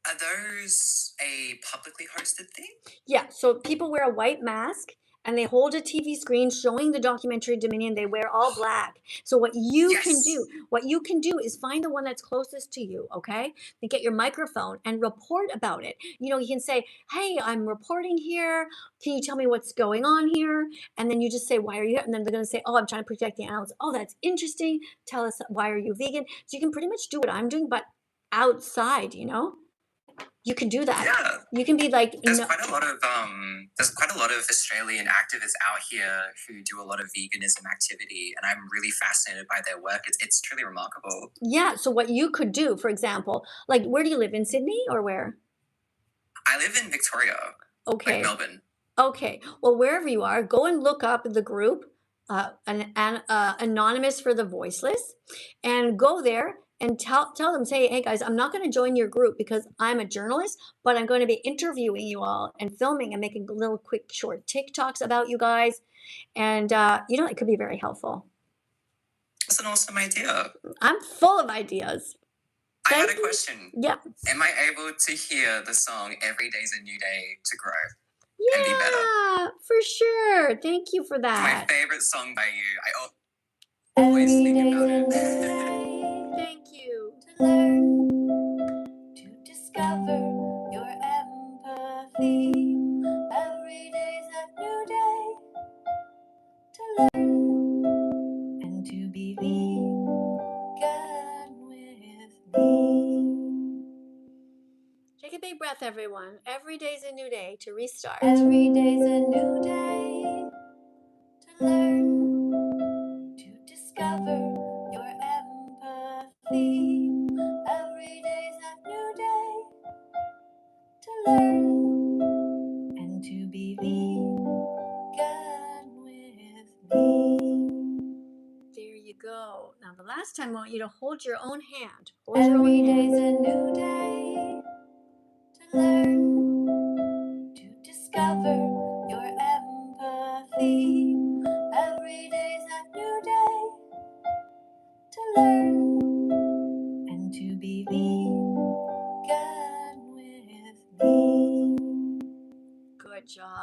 Are those a publicly hosted thing? Yeah, so people wear a white mask and they hold a TV screen showing the documentary Dominion. They wear all black. So what you can do is find the one that's closest to you, okay? And get your microphone and report about it. You know, you can say, hey, I'm reporting here. Can you tell me what's going on here? And then you just say, why are you here? And then they're going to say, oh, I'm trying to protect the animals. Oh, that's interesting. Tell us, why are you vegan? So you can pretty much do what I'm doing, but outside, you know? You can do that. Yeah. You can be like, there's quite a lot of Australian activists out here who do a lot of veganism activity, and I'm really fascinated by their work. It's truly remarkable. Yeah. So what you could do, for example, like, where do you live, in Sydney or where? I live in Victoria. Okay. Like Melbourne. Okay. Well, wherever you are, go and look up the group, Anonymous for the Voiceless, and go there and tell them, say, hey guys, I'm not going to join your group because I'm a journalist, but I'm going to be interviewing you all and filming and making little quick short TikToks about you guys. And, you know, it could be very helpful. That's an awesome idea. I'm full of ideas. I had a question. Yeah. Am I able to hear the song Every Day's a New Day to grow? Yeah, and be better? For sure. Thank you for that. My favorite song by you. I always think about it. Thank you. To learn, to discover your empathy. Every day's a new day. To learn and to be vegan with me. Take a big breath, everyone. Every day's a new day to restart. Every day's a new day to learn, to discover your empathy. Every day's a new day to learn and to be vegan with me. There you go. Now the last time I want you to hold your own hand. Every day's a new day to learn, to discover your empathy. Every day's a new day to learn and to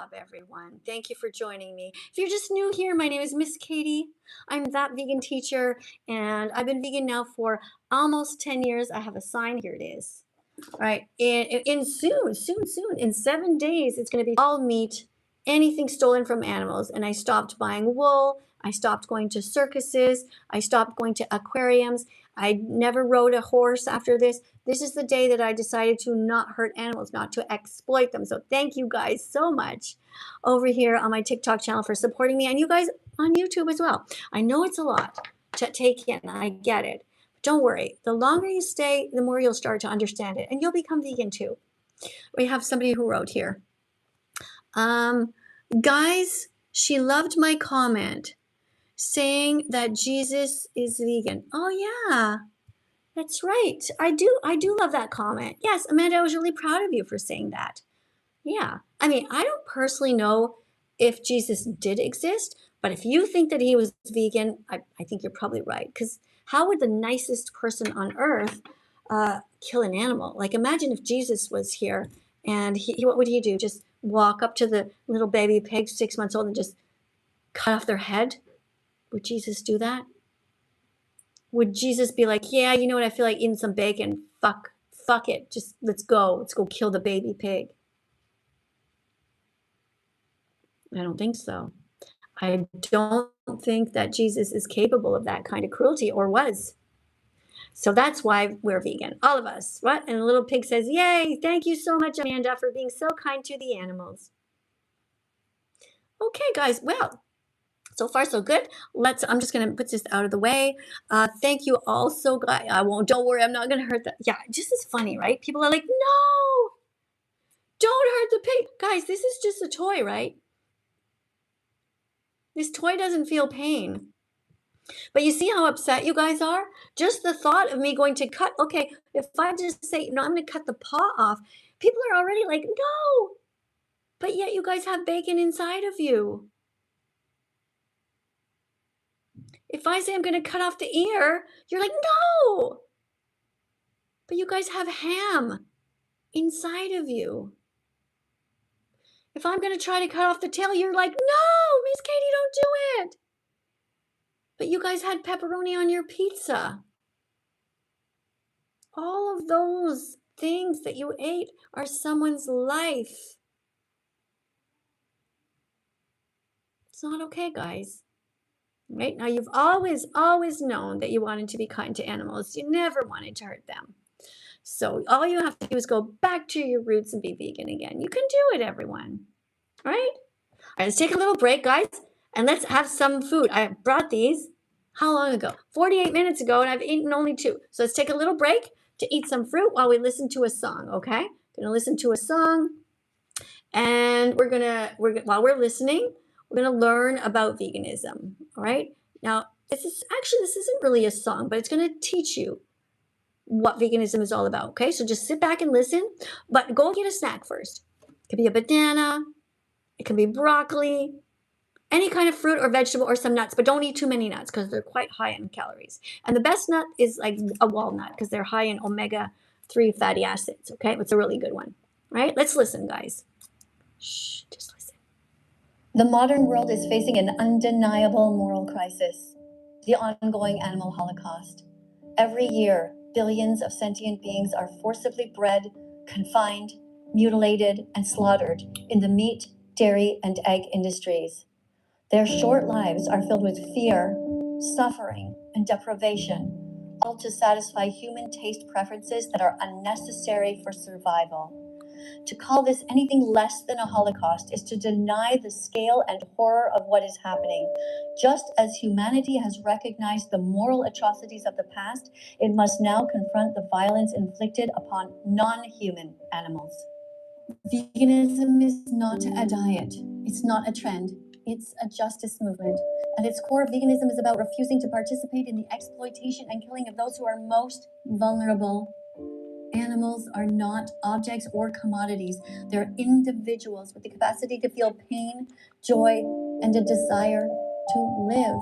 love, everyone. Thank you for joining me. If you're just new here, my name is Miss Katie. I'm that vegan teacher, and I've been vegan now for almost 10 years. I have a sign. Here it is. All right. In soon, in 7 days, it's going to be all meat, anything stolen from animals. And I stopped buying wool. I stopped going to circuses. I stopped going to aquariums. I never rode a horse after this. This is the day that I decided to not hurt animals, not to exploit them. So thank you guys so much over here on my TikTok channel for supporting me, and you guys on YouTube as well. I know it's a lot to take in. I get it. Don't worry. The longer you stay, the more you'll start to understand it, and you'll become vegan too. We have somebody who wrote here. Guys, she loved my comment saying that Jesus is vegan. Oh yeah, that's right. I do love that comment. Yes, Amanda, I was really proud of you for saying that. Yeah. I mean, I don't personally know if Jesus did exist, but if you think that he was vegan, I think you're probably right. Because how would the nicest person on earth kill an animal? Like, imagine if Jesus was here and he what would he do? Just walk up to the little baby pig, 6 months old, and just cut off their head? Would Jesus do that? Would Jesus be like, yeah, you know what? I feel like eating some bacon. Fuck it. Just let's go kill the baby pig. I don't think so. I don't think that Jesus is capable of that kind of cruelty, or was. So that's why we're vegan, all of us. What? And the little pig says, yay, thank you so much, Amanda, for being so kind to the animals. Okay, guys, well, so far so good. I'm just going to put this out of the way. Thank you all so guys. Don't worry, I'm not going to hurt that. Yeah, just is funny, right? People are like, no, don't hurt the pig. Guys, this is just a toy, right? This toy doesn't feel pain. But you see how upset you guys are? Just the thought of me going to cut, okay, if I just say, no, I'm going to cut the paw off, people are already like, no. But yet you guys have bacon inside of you. If I say I'm going to cut off the ear, you're like, no. But you guys have ham inside of you. If I'm going to try to cut off the tail, you're like, no, Miss Katie, don't do it. But you guys had pepperoni on your pizza. All of those things that you ate are someone's life. It's not okay, guys. Right? Now, you've always known that you wanted to be kind to animals. You never wanted to hurt them. So all you have to do is go back to your roots and be vegan again. You can do it, everyone. All right? All right, let's take a little break, guys, and let's have some food. I brought these, how long ago? 48 minutes ago, and I've eaten only 2. So let's take a little break to eat some fruit while we listen to a song, okay? Gonna listen to a song, and while we're listening, we're gonna learn about veganism, all right? Now, this isn't really a song, but it's gonna teach you what veganism is all about, okay? So just sit back and listen, but go get a snack first. It could be a banana, it can be broccoli, any kind of fruit or vegetable or some nuts, but don't eat too many nuts because they're quite high in calories. And the best nut is like a walnut because they're high in omega-3 fatty acids, okay? It's a really good one, right? Let's listen, guys. Shh, just listen. The modern world is facing an undeniable moral crisis, the ongoing animal holocaust. Every year, billions of sentient beings are forcibly bred, confined, mutilated, and slaughtered in the meat, dairy, and egg industries. Their short lives are filled with fear, suffering, and deprivation, all to satisfy human taste preferences that are unnecessary for survival. To call this anything less than a holocaust is to deny the scale and horror of what is happening. Just as humanity has recognized the moral atrocities of the past, it must now confront the violence inflicted upon non-human animals. Veganism is not a diet. It's not a trend. It's a justice movement. At its core, veganism is about refusing to participate in the exploitation and killing of those who are most vulnerable. Animals are not objects or commodities. They're individuals with the capacity to feel pain, joy, and a desire to live.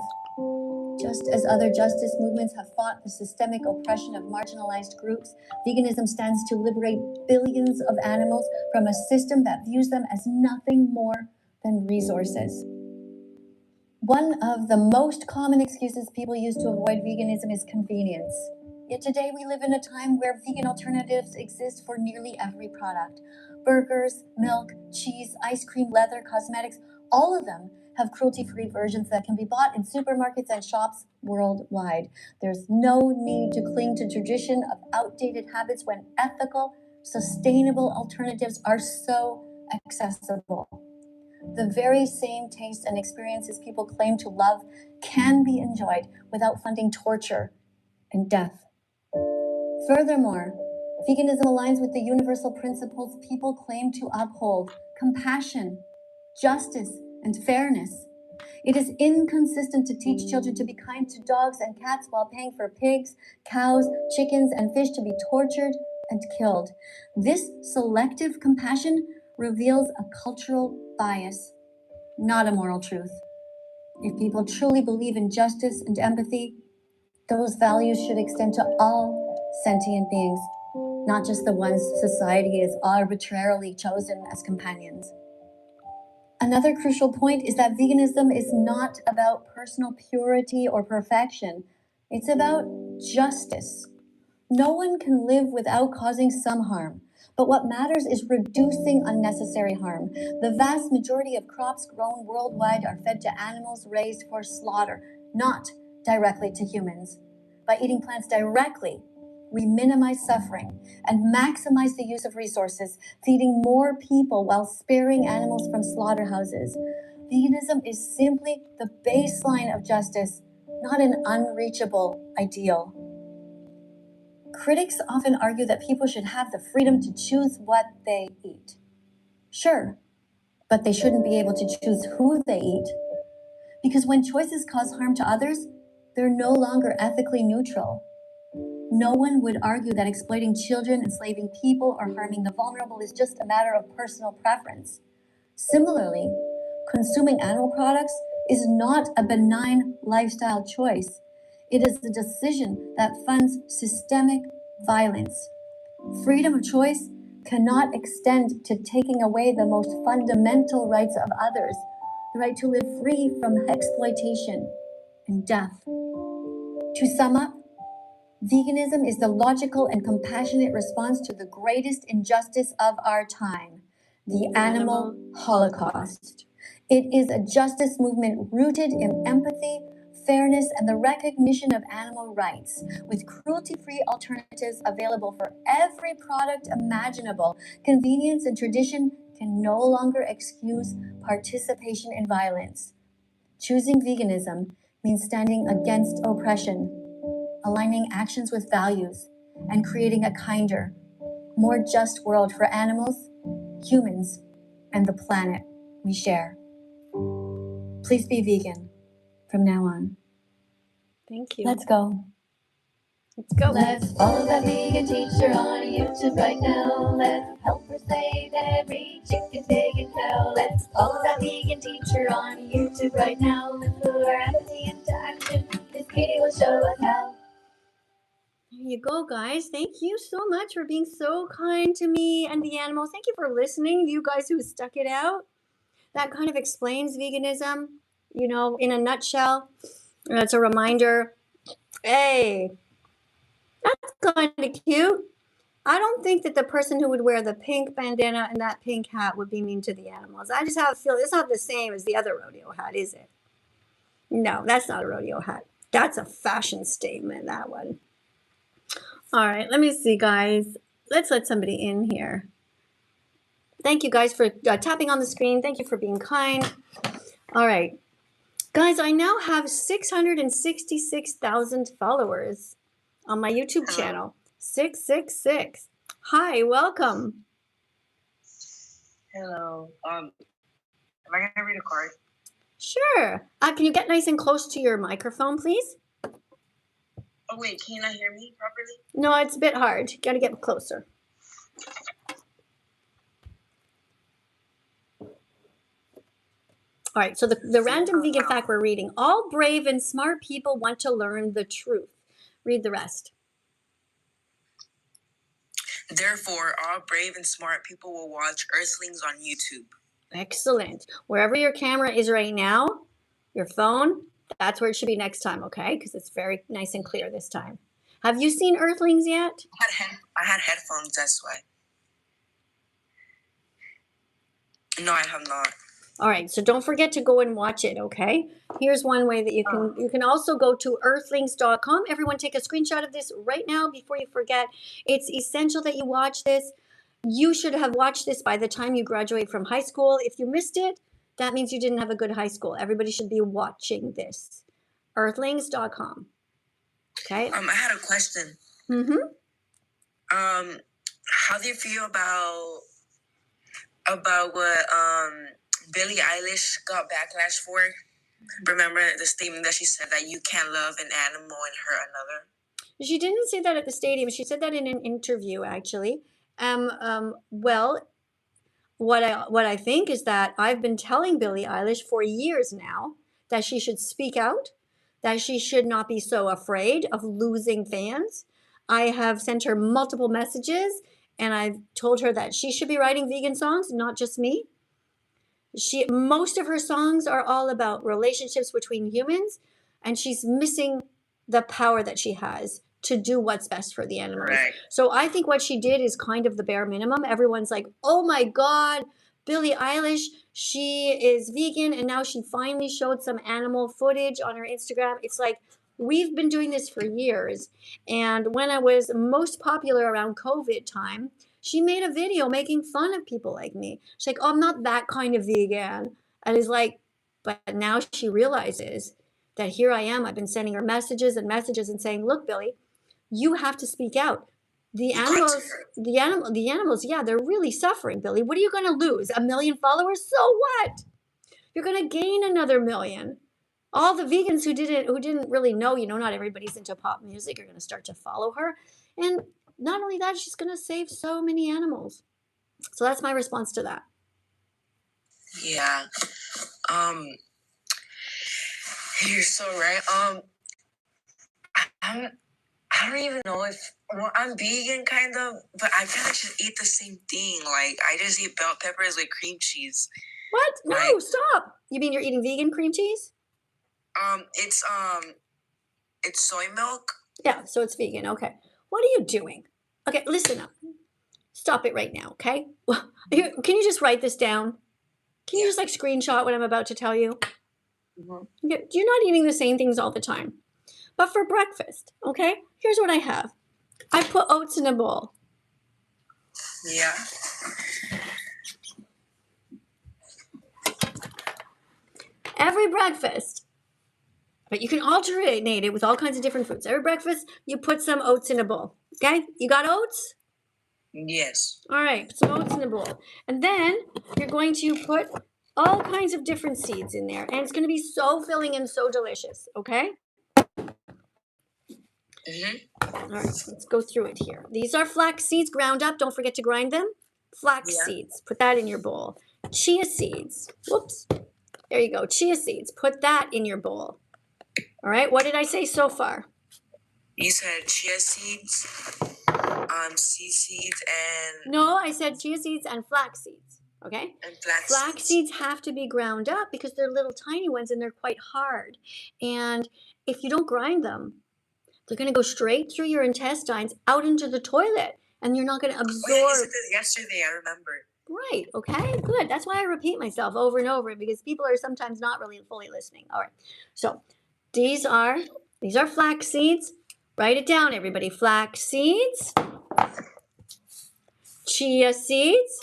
Just as other justice movements have fought the systemic oppression of marginalized groups, veganism stands to liberate billions of animals from a system that views them as nothing more than resources. One of the most common excuses people use to avoid veganism is convenience. Yet today we live in a time where vegan alternatives exist for nearly every product. Burgers, milk, cheese, ice cream, leather, cosmetics, all of them have cruelty-free versions that can be bought in supermarkets and shops worldwide. There's no need to cling to tradition of outdated habits when ethical, sustainable alternatives are so accessible. The very same tastes and experiences people claim to love can be enjoyed without funding torture and death. Furthermore, veganism aligns with the universal principles people claim to uphold: compassion, justice, and fairness. It is inconsistent to teach children to be kind to dogs and cats while paying for pigs, cows, chickens, and fish to be tortured and killed. This selective compassion reveals a cultural bias, not a moral truth. If people truly believe in justice and empathy, those values should extend to all sentient beings, not just the ones society has arbitrarily chosen as companions. Another crucial point is that veganism is not about personal purity or perfection. It's about justice. No one can live without causing some harm, but what matters is reducing unnecessary harm. The vast majority of crops grown worldwide are fed to animals raised for slaughter, not directly to humans. By eating plants directly, we minimize suffering and maximize the use of resources, feeding more people while sparing animals from slaughterhouses. Veganism is simply the baseline of justice, not an unreachable ideal. Critics often argue that people should have the freedom to choose what they eat. Sure, but they shouldn't be able to choose who they eat. Because when choices cause harm to others, they're no longer ethically neutral. No one would argue that exploiting children, enslaving people, or harming the vulnerable is just a matter of personal preference. Similarly, consuming animal products is not a benign lifestyle choice. It is a decision that funds systemic violence. Freedom of choice cannot extend to taking away the most fundamental rights of others, the right to live free from exploitation and death. To sum up, veganism is the logical and compassionate response to the greatest injustice of our time, the animal holocaust. It is a justice movement rooted in empathy, fairness, and the recognition of animal rights. With cruelty-free alternatives available for every product imaginable, convenience and tradition can no longer excuse participation in violence. Choosing veganism means standing against oppression, aligning actions with values, and creating a kinder, more just world for animals, humans, and the planet we share. Please be vegan from now on. Thank you. Let's go. Let's go. Let's follow that vegan teacher on YouTube right now. Let's help her save every chicken, pig, and cow. Let's follow that vegan teacher on YouTube right now. Let's put our empathy into action. This video will show us how. There you go, guys. Thank you so much for being so kind to me and the animals. Thank you for listening, you guys who stuck it out. That kind of explains veganism, in a nutshell. It's a reminder. Hey, that's kind of cute. I don't think that the person who would wear the pink bandana and that pink hat would be mean to the animals. I just have a feeling it's not the same as the other rodeo hat, is it? No, that's not a rodeo hat. That's a fashion statement, that one. All right, let me see, guys. Let's let somebody in here. Thank you, guys, for tapping on the screen. Thank you for being kind. All right. Guys, I now have 666,000 followers on my YouTube channel. 666. Hi, welcome. Hello. Am I going to read a card? Sure. Can you get nice and close to your microphone, please? Oh, wait. Can you not hear me properly? No, it's a bit hard. You got to get closer. All right, so the random vegan fact we're reading. All brave and smart people want to learn the truth. Read the rest. Therefore, all brave and smart people will watch Earthlings on YouTube. Excellent. Wherever your camera is right now, your phone, that's where it should be next time, okay? Because it's very nice and clear this time. Have you seen Earthlings yet? I had headphones, that's why. No, I have not. All right, so don't forget to go and watch it, okay? Here's one way that you can also go to earthlings.com. Everyone take a screenshot of this right now before you forget. It's essential that you watch this. You should have watched this by the time you graduate from high school. If you missed it, that means you didn't have a good high school. Everybody should be watching this. Earthlings.com. Okay? I had a question. Mm-hmm. How do you feel about what Billie Eilish got backlash for? Remember the statement that she said that you can't love an animal and hurt another? She didn't say that at the stadium. She said that in an interview, actually. Well, what I think is that I've been telling Billie Eilish for years now that she should speak out, that she should not be so afraid of losing fans. I have sent her multiple messages, and I've told her that she should be writing vegan songs, not just me. Most of her songs are all about relationships between humans, and she's missing the power that she has to do what's best for the animals. Right. So I think what she did is kind of the bare minimum. Everyone's like, oh my God, Billie Eilish, she is vegan, and now she finally showed some animal footage on her Instagram. It's like, we've been doing this for years. And when I was most popular around COVID time, she made a video making fun of people like me. She's like, oh, I'm not that kind of vegan. And it's like, but now she realizes that here I am. I've been sending her messages and saying, look, Billie, you have to speak out. The animals, yeah, they're really suffering, Billie. What are you going to lose? 1 million followers? So what? You're going to gain another 1 million. All the vegans who didn't really know, not everybody's into pop music, are going to start to follow her. And not only that, she's going to save so many animals. So that's my response to that. Yeah. You're so right. I don't even know if I'm vegan, kind of, but I kind of just eat the same thing. Like, I just eat bell peppers with cream cheese. What? No, stop. You mean you're eating vegan cream cheese? It's soy milk. Yeah, so it's vegan. Okay. What are you doing? Okay, listen up. Stop it right now, okay? Can you just write this down? Can you just screenshot what I'm about to tell you? Mm-hmm. You're not eating the same things all the time. But for breakfast, okay? Here's what I have. I put oats in a bowl. Yeah. Every breakfast. But you can alternate it with all kinds of different foods. Every breakfast, you put some oats in a bowl. Okay? You got oats? Yes. All right, put some oats in a bowl. And then you're going to put all kinds of different seeds in there. And it's going to be so filling and so delicious. Okay? Mm-hmm. All right, let's go through it here. These are flax seeds ground up. Don't forget to grind them. Flax seeds. Put that in your bowl. Chia seeds. Whoops. There you go. Chia seeds. Put that in your bowl. All right. What did I say so far? You said chia seeds, sea seeds, and... No, I said chia seeds and flax seeds. Okay? And flax seeds have to be ground up because they're little tiny ones and they're quite hard. And if you don't grind them, they're going to go straight through your intestines out into the toilet, and you're not going to absorb. Oh, yeah, you said this yesterday, I remember. Right. Okay, good. That's why I repeat myself over and over, because people are sometimes not really fully listening. All right. So these are flax seeds. Write it down, everybody. Flax seeds, chia seeds.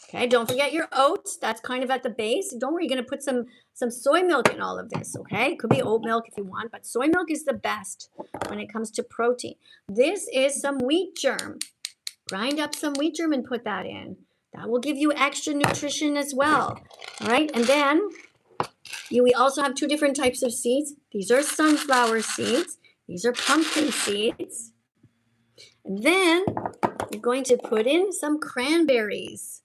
Okay, don't forget your oats. That's kind of at the base. Don't worry, you're going to put some soy milk in all of this, okay? It could be oat milk if you want, but soy milk is the best when it comes to protein. This is some wheat germ. Grind up some wheat germ and put that in. That will give you extra nutrition as well. All right, and then we also have 2 different types of seeds. These are sunflower seeds. These are pumpkin seeds. And then you're going to put in some cranberries.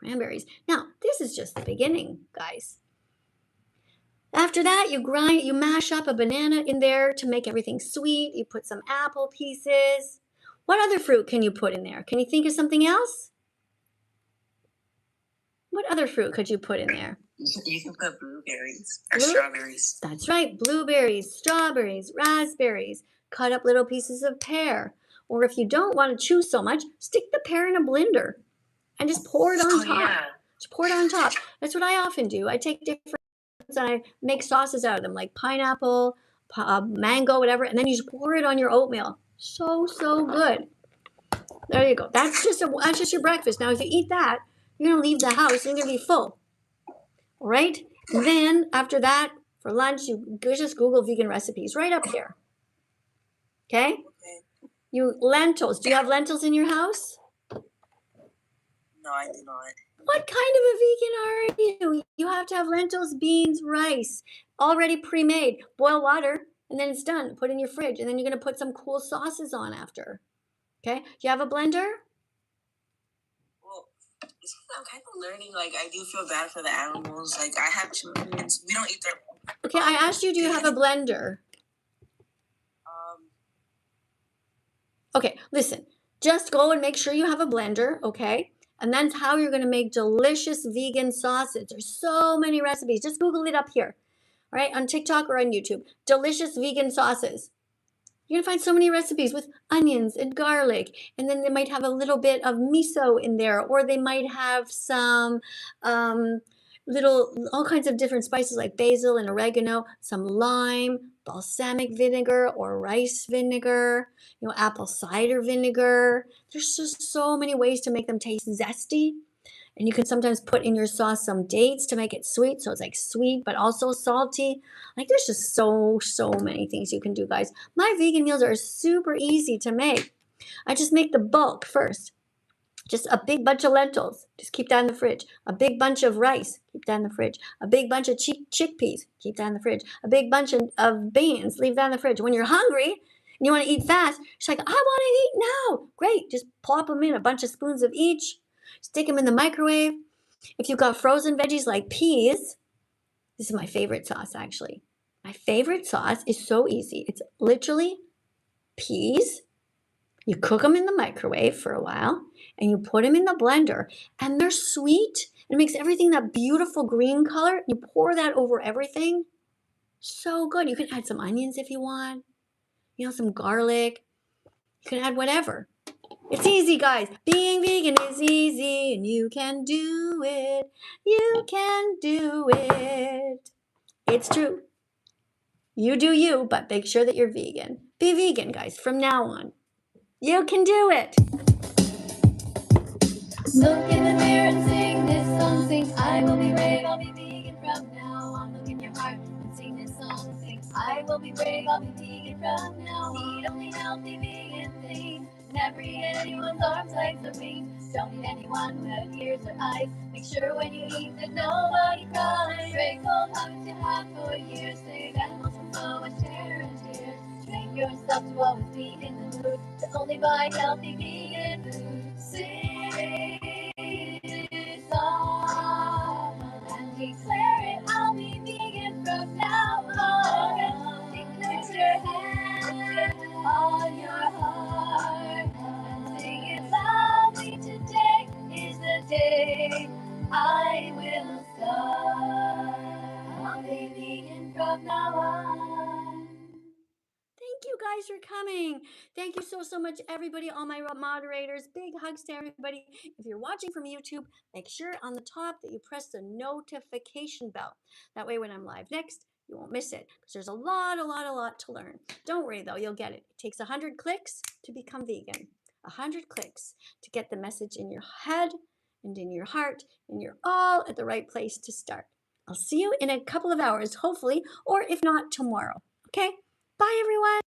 cranberries. Now, this is just the beginning, guys. After that, you mash up a banana in there to make everything sweet. You put some apple pieces. What other fruit can you put in there? Can you think of something else? What other fruit could you put in there? You can put blueberries or strawberries. That's right, blueberries, strawberries, raspberries. Cut up little pieces of pear. Or if you don't want to chew so much, stick the pear in a blender and just pour it on top. Yeah. Just pour it on top. That's what I often do. I take different fruits and I make sauces out of them, like pineapple, mango, whatever, and then you just pour it on your oatmeal. So good. There you go. That's just your breakfast. Now, if you eat that, you're gonna leave the house. You're gonna be full. All right. Then after that, for lunch, you just Google vegan recipes right up here. Okay. Lentils. Do you have lentils in your house? No, I do not. What kind of a vegan are you? You have to have lentils, beans, rice, already pre-made. Boil water, and then it's done. Put in your fridge, and then you're gonna put some cool sauces on after. Okay. Do you have a blender? Well, I'm kind of learning. Like, I do feel bad for the animals. Like, I have chickens. We don't eat their. Okay. I asked you, do you have a blender? Okay, listen, just go and make sure you have a blender, okay? And that's how you're gonna make delicious vegan sausage. There's so many recipes. Just Google it up here, all right? On TikTok or on YouTube. Delicious vegan sauces. You're gonna find so many recipes with onions and garlic, and then they might have a little bit of miso in there, or they might have some all kinds of different spices like basil and oregano, some lime, balsamic vinegar or rice vinegar, apple cider vinegar. There's just so many ways to make them taste zesty. And you can sometimes put in your sauce some dates to make it sweet. So it's like sweet, but also salty. Like there's just so many things you can do, guys. My vegan meals are super easy to make. I just make the bulk first. Just a big bunch of lentils. Just keep that in the fridge. A big bunch of rice. Keep that in the fridge. A big bunch of chickpeas. Keep that in the fridge. A big bunch of beans. Leave that in the fridge. When you're hungry and you want to eat fast, you're like, I want to eat now. Great. Just plop them in, a bunch of spoons of each. Stick them in the microwave. If you've got frozen veggies like peas, this is my favorite sauce, actually. My favorite sauce is so easy. It's literally peas. You cook them in the microwave for a while, and you put them in the blender, and they're sweet. It makes everything that beautiful green color. You pour that over everything. So good. You can add some onions if you want, some garlic. You can add whatever. It's easy, guys. Being vegan is easy, and you can do it. You can do it. It's true. You do you, but make sure that you're vegan. Be vegan, guys, from now on. You can do it. Look in the mirror and sing this song. Sing, I will be brave, I'll be vegan from now on. Look in your heart and sing this song. Sing, I will be brave, I'll be vegan from now on. Eat only healthy vegan things. Never eat anyone's arms, legs, or wings. Don't eat anyone who has ears or eyes. Make sure when you eat that nobody cries. Break old habits you had for years. Save animals from so much terror and tears. Train yourself to always be in the mood to only buy healthy vegan food. Sing this song and declare it. I'll be vegan from now on. Declare your hand on your heart and sing it loudly. Today is the day I will start. I'll be vegan from now on. Thank you guys for coming. Thank you so much, everybody, all my moderators. Big hugs to everybody. If you're watching from YouTube, make sure on the top that you press the notification bell. That way when I'm live next, you won't miss it because there's a lot to learn. Don't worry though, you'll get it. It takes 100 clicks to become vegan. 100 clicks to get the message in your head and in your heart, and you're all at the right place to start. I'll see you in a couple of hours, hopefully, or if not, tomorrow. Okay? Bye, everyone.